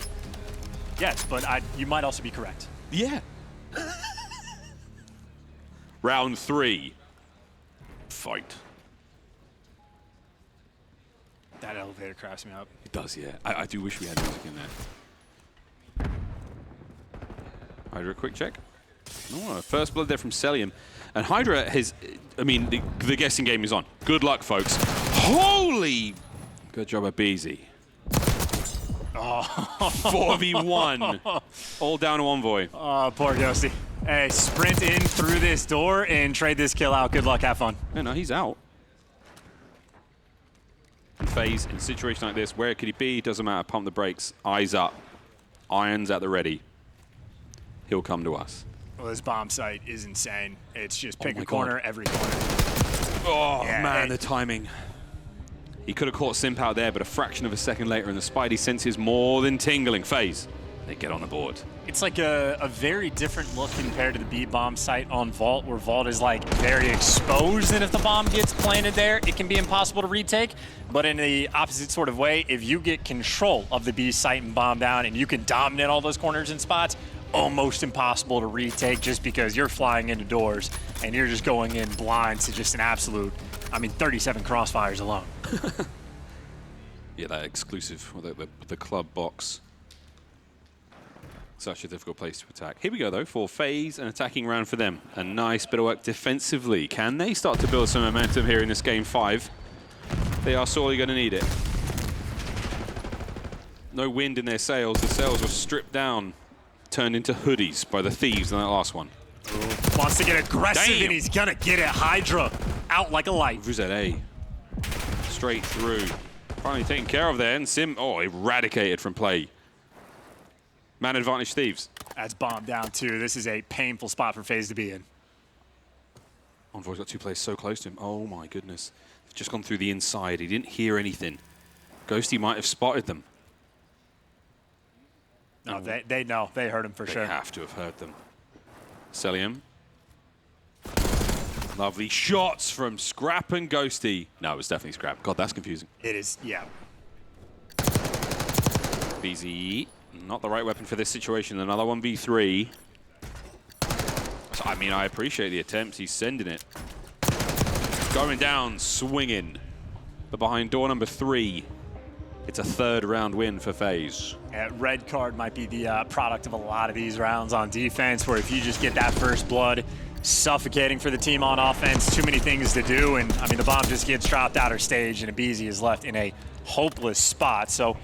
S2: Yes, but you might also be correct.
S1: Yeah. Round 3. Fight.
S2: That elevator cracks me up.
S1: It does, yeah. I do wish we had music in there. Hydra, quick check. Oh, first blood there from Celium. And Hydra has, I mean, the guessing game is on. Good luck, folks. Holy! Good job, Abizi.
S2: Oh.
S1: 4v1. All down to Envoy.
S2: Oh, poor Ghosty. Hey, sprint in through this door and trade this kill out. Good luck, have fun.
S1: No, he's out. FaZe, in a situation like this, where could he be? Doesn't matter, pump the brakes. Eyes up. Irons at the ready. He'll come to us.
S2: Well, this bomb site is insane. It's just pick a corner, every corner.
S1: Oh, yeah, man, the timing. He could have caught Simp out there, but a fraction of a second later, and the Spidey senses more than tingling. FaZe, they get on the board.
S2: It's like a very different look compared to the B-bomb site on Vault, where Vault is like very exposed, and if the bomb gets planted there, it can be impossible to retake. But in the opposite sort of way, if you get control of the B site and bomb down, and you can dominate all those corners and spots, almost impossible to retake just because you're flying into doors and you're just going in blind to just an absolute, 37 crossfires alone.
S1: Yeah, that exclusive, the club box. Such a difficult place to attack. Here we go, though, for FaZe, an attacking round for them. A nice bit of work defensively. Can they start to build some momentum here in this game 5? They are sorely going to need it. No wind in their sails. The sails were stripped down, turned into hoodies by the Thieves in that last one.
S2: Ooh, wants to get aggressive, and he's going to get it. Hydra out like a light.
S1: Rosette straight through. Finally taken care of there, and Sim, eradicated from play. Man advantage Thieves.
S2: That's bombed down, too. This is a painful spot for FaZe to be in.
S1: Envoy's got 2 players so close to him. Oh, my goodness. just gone through the inside. He didn't hear anything. Ghosty might have spotted them.
S2: No, they know. They heard him for sure.
S1: They have to have heard them. Celium. Lovely shots from Scrap and Ghosty. No, it was definitely Scrap. God, that's confusing.
S2: It is, yeah.
S1: BZ, not the right weapon for this situation. Another 1v3. So, I mean, I appreciate the attempts. He's sending it. Going down, swinging. But behind door number 3, it's a 3rd round win for FaZe.
S2: Yeah, red card might be the product of a lot of these rounds on defense, where if you just get that first blood, suffocating for the team on offense, too many things to do, and I mean the bomb just gets dropped outer stage and aBeZy is left in a hopeless spot. So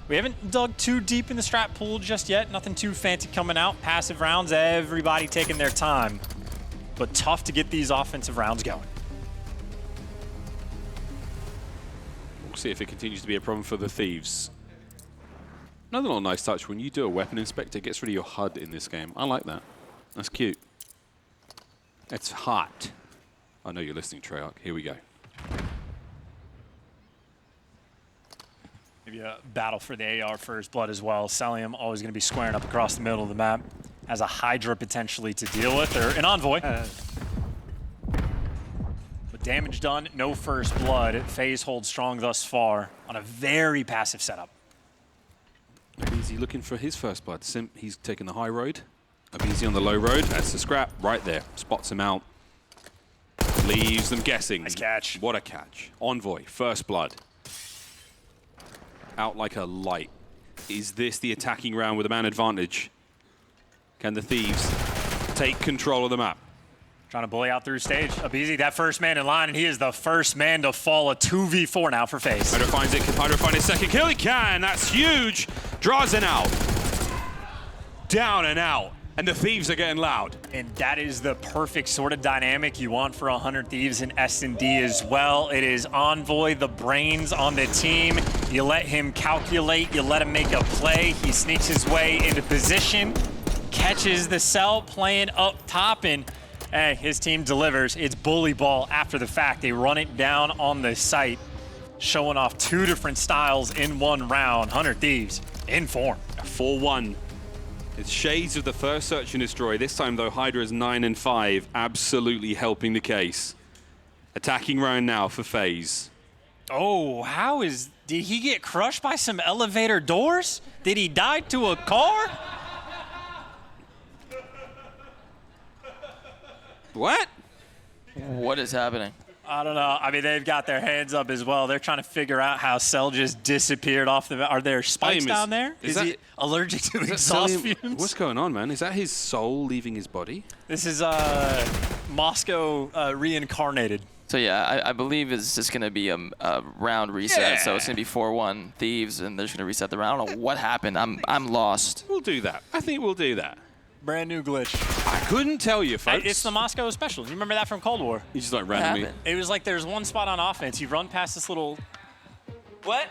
S2: we haven't dug too deep in the strat pool just yet. Nothing too fancy coming out. Passive rounds, everybody taking their time, but tough to get these offensive rounds going.
S1: We'll see if it continues to be a problem for the Thieves. Another little nice touch, when you do a weapon inspector, it gets rid of your HUD in this game. I like that. That's cute. It's hot. I know you're listening, Treyarch. Here we go.
S2: Maybe a battle for the AR first blood as well. Celium always going to be squaring up across the middle of the map. Has a Hydra potentially to deal with, or an Envoy. But damage done, no first blood. FaZe holds strong thus far on a very passive setup.
S1: aBeZy looking for his first blood. Simp, he's taking the high road. aBeZy on the low road. That's the Scrap right there. Spots him out. Leaves them guessing.
S2: Nice catch.
S1: What a catch. Envoy, first blood. Out like a light. Is this the attacking round with a man advantage? Can the Thieves take control of the map?
S2: Trying to bully out through stage. aBeZy, that first man in line, and he is the first man to fall. A 2v4 now for FaZe.
S1: Hydra finds it. Can Hydra find his second kill? He can. That's huge. Draws it out. Down and out. And the Thieves are getting loud.
S2: And that is the perfect sort of dynamic you want for 100 Thieves in S&D as well. It is Envoy, the brains on the team. You let him calculate, you let him make a play. He sneaks his way into position, catches the cell, playing up top, and hey, his team delivers. It's bully ball after the fact. They run it down on the site, showing off 2 different styles in one round. 100 Thieves in form.
S1: 4-1. It's shades of the first search and destroy. This time, though, Hydra is 9 and 5, absolutely helping the case. Attacking round now for FaZe.
S2: Oh, did he get crushed by some elevator doors? Did he die to a car?
S1: What?
S9: What is happening?
S2: I don't know. I mean, they've got their hands up as well. They're trying to figure out how Cell just disappeared off the... Are there spikes down there? Is he allergic to exhaust fumes?
S1: What's going on, man? Is that his soul leaving his body?
S2: This is Moscow reincarnated.
S9: So yeah, I believe it's just going to be a round reset.
S1: Yeah.
S9: So it's going to be 4-1 Thieves, and they're just going to reset the round. I don't know what happened. I'm lost.
S1: We'll do that. I think we'll do that.
S2: Brand new glitch.
S1: I couldn't tell you, folks.
S2: It's the Moscow special. You remember that from Cold War?
S1: You just like randomly.
S9: happened?
S2: It was like there's one spot on offense. You run past this little... What?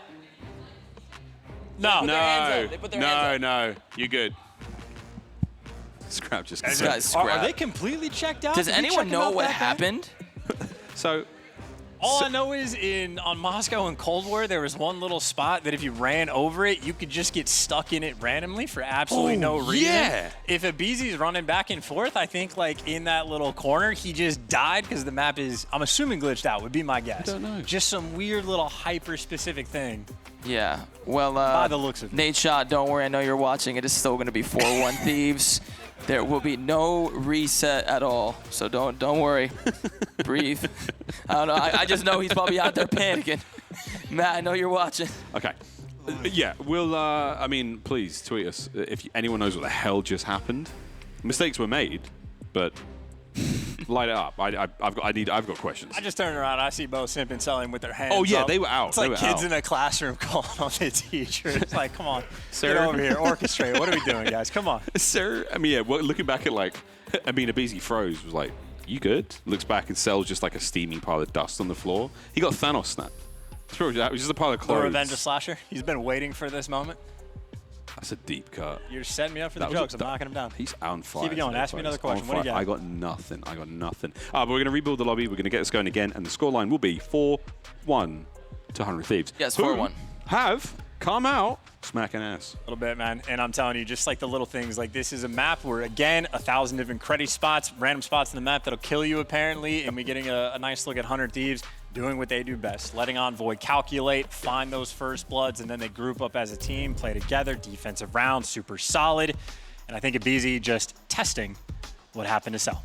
S2: No.
S1: No. You're good. Scrap just...
S9: This guy's Scrap.
S2: Are they completely checked out?
S9: Does
S2: Did we
S9: anyone
S2: check
S9: know
S2: about
S9: what
S2: that guy?
S9: happened?
S1: So...
S2: All I know is on Moscow and Cold War, there was one little spot that if you ran over it, you could just get stuck in it randomly for absolutely no reason.
S1: Yeah.
S2: If aBeZy's running back and forth, I think like in that little corner, he just died because the map is, I'm assuming glitched out, would be my guess.
S1: I don't know.
S2: Just some weird little hyper-specific thing.
S9: Yeah. Well,
S2: By the looks of it.
S9: Nate Shot, don't worry. I know you're watching. It is still going to be 4-1 Thieves. There will be no reset at all. So don't worry. Breathe. I don't know. I just know he's probably out there panicking. Matt, I know you're watching.
S1: Okay. Yeah, we'll, I mean, please tweet us if anyone knows what the hell just happened. Mistakes were made, but light it up. I've got questions.
S2: I just turned around. I see Bo Simp and Selling with their hands
S1: Oh, yeah,
S2: up.
S1: they were out.
S2: It's
S1: They
S2: like
S1: were
S2: kids
S1: out.
S2: in a classroom calling on the teacher. It's like, come on,
S1: Sir.
S2: get over here, orchestrate. What are we doing, guys? Come on.
S1: Sir, I mean, yeah, looking back at like, I mean, aBeZy froze, was like, you good? Looks back and Cell's just like a steaming pile of dust on the floor. He got Thanos snapped. It was just a pile of
S2: The
S1: clothes.
S2: Revenge of Slasher. He's been waiting for this moment.
S1: That's a deep cut.
S2: You're setting me up for the
S1: That was
S2: jokes.
S1: a-
S2: I'm knocking him down.
S1: He's on fire.
S2: Keep it going.
S1: today,
S2: Ask me another
S1: folks.
S2: question.
S1: On
S2: What do you
S1: fire.
S2: got?
S1: I got nothing. I got nothing. But we're going to rebuild the lobby. We're going to get this going again, and the scoreline will be 4-1 to 100 Thieves.
S9: Yes,
S1: who
S9: 4-1.
S1: Have come out smacking ass.
S2: A little bit, man. And I'm telling you, just like the little things, like this is a map where, again, 1,000 different credit spots, random spots in the map that'll kill you, apparently, and we're getting a nice look at 100 Thieves doing what they do best, letting Envoy calculate, find those first bloods, and then they group up as a team, play together, defensive round, super solid. And I think aBeZy just testing what happened to Cell.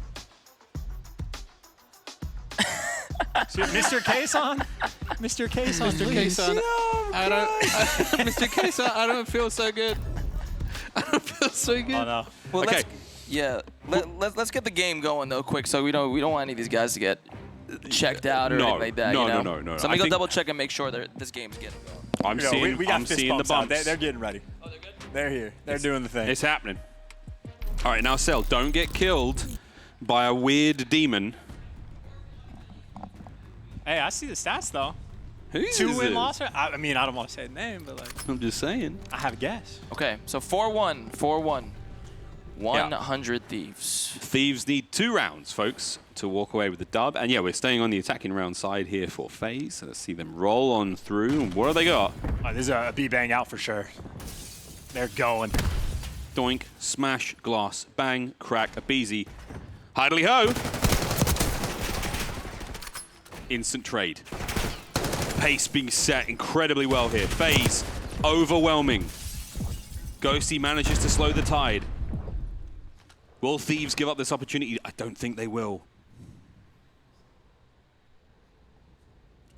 S2: Mr. Kaysan? Mr. Kaysan,
S10: Mr.
S2: please.
S10: Kaysan, I don't, Mr. Kaysan, I don't feel so good. I don't feel so good.
S2: Oh, no.
S9: Well,
S1: Okay.
S9: let's get the game going though, quick. So we don't want any of these guys to get checked out or anything like that.
S1: No,
S9: you know?
S1: no.
S9: So let me
S1: I
S9: go
S1: think-
S9: double check and make sure that this game's getting going.
S1: I'm
S2: You know,
S1: seeing,
S2: we got
S1: I'm
S2: fist
S1: seeing the
S2: bumps out.
S1: bumps.
S2: They're getting ready. Oh, they're good? They're here. They're doing the thing.
S1: It's happening. All right, now, Cell, don't get killed by a weird demon.
S2: Hey, I see the stats, though.
S1: Who is
S2: 2 win
S1: it?
S2: loss. I mean, I don't want to say the name, but like,
S1: I'm just saying.
S2: I have a guess.
S9: Okay, so 4-1. 100 Thieves.
S1: Thieves need 2 rounds, folks, to walk away with the dub. And yeah, we're staying on the attacking round side here for FaZe. So let's see them roll on through. And what do they got?
S2: Oh, this is a B-bang out for sure. They're going.
S1: Doink, smash, glass, bang, crack, aBeZy. Hidely ho! Instant trade. Pace being set incredibly well here. FaZe, overwhelming. Ghosty manages to slow the tide. Will Thieves give up this opportunity? I don't think they will.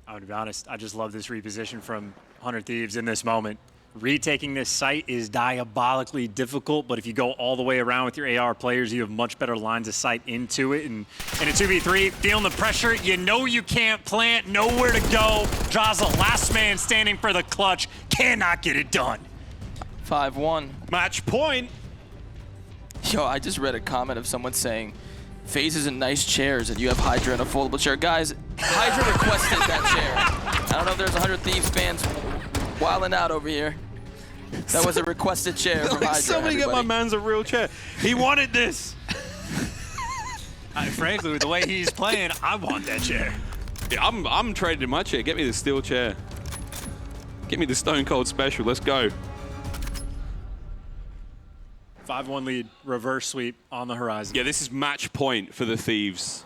S2: I'm going to be honest, I just love this reposition from 100 Thieves in this moment. Retaking this site is diabolically difficult, but if you go all the way around with your AR players, you have much better lines of sight into it. And in a 2v3, feeling the pressure, you know you can't plant, nowhere to go. Draza, last man standing for the clutch, cannot get it done.
S9: 5-1.
S1: Match point.
S9: Yo, I just read a comment of someone saying, FaZe is in nice chairs and you have Hydra in a foldable chair. Guys, Hydra requested that chair. I don't know if there's 100 Thieves fans wilding out over here. That was a requested chair from Hydra.
S1: Somebody get my
S9: everybody.
S1: man's a real chair. He wanted this.
S2: Frankly, with the way he's playing, I want that chair.
S1: Yeah, I'm trading my chair. Get me the steel chair. Get me the Stone Cold Special. Let's go.
S2: 5-1 lead, reverse sweep on the horizon.
S1: Yeah, this is match point for the Thieves.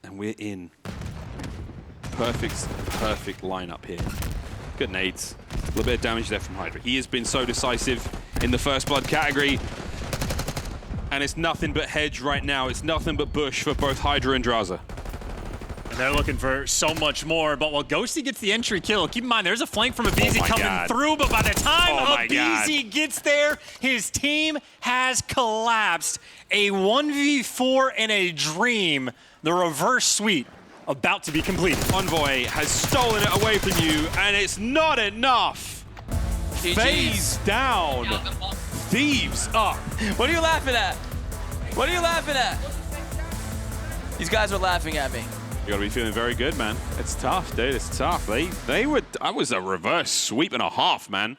S1: And we're in. Perfect lineup here. Good nades. A little bit of damage there from Hydra. He has been so decisive in the first blood category. And it's nothing but hedge right now. It's nothing but bush for both Hydra and Draza.
S2: And they're looking for so much more, but while Ghosty gets the entry kill, keep in mind there's a flank from aBeZy coming through, but by the time aBeZy gets there, his team has collapsed. A 1v4 in a dream, the reverse sweep about to be completed.
S1: Envoy has stolen it away from you, and it's not enough. FaZe down. Thieves up.
S9: What are you laughing at? What are you laughing at? These guys are laughing at me.
S1: You gotta be feeling very good, man. It's tough, dude. It's tough. I was a reverse sweep and a half, man.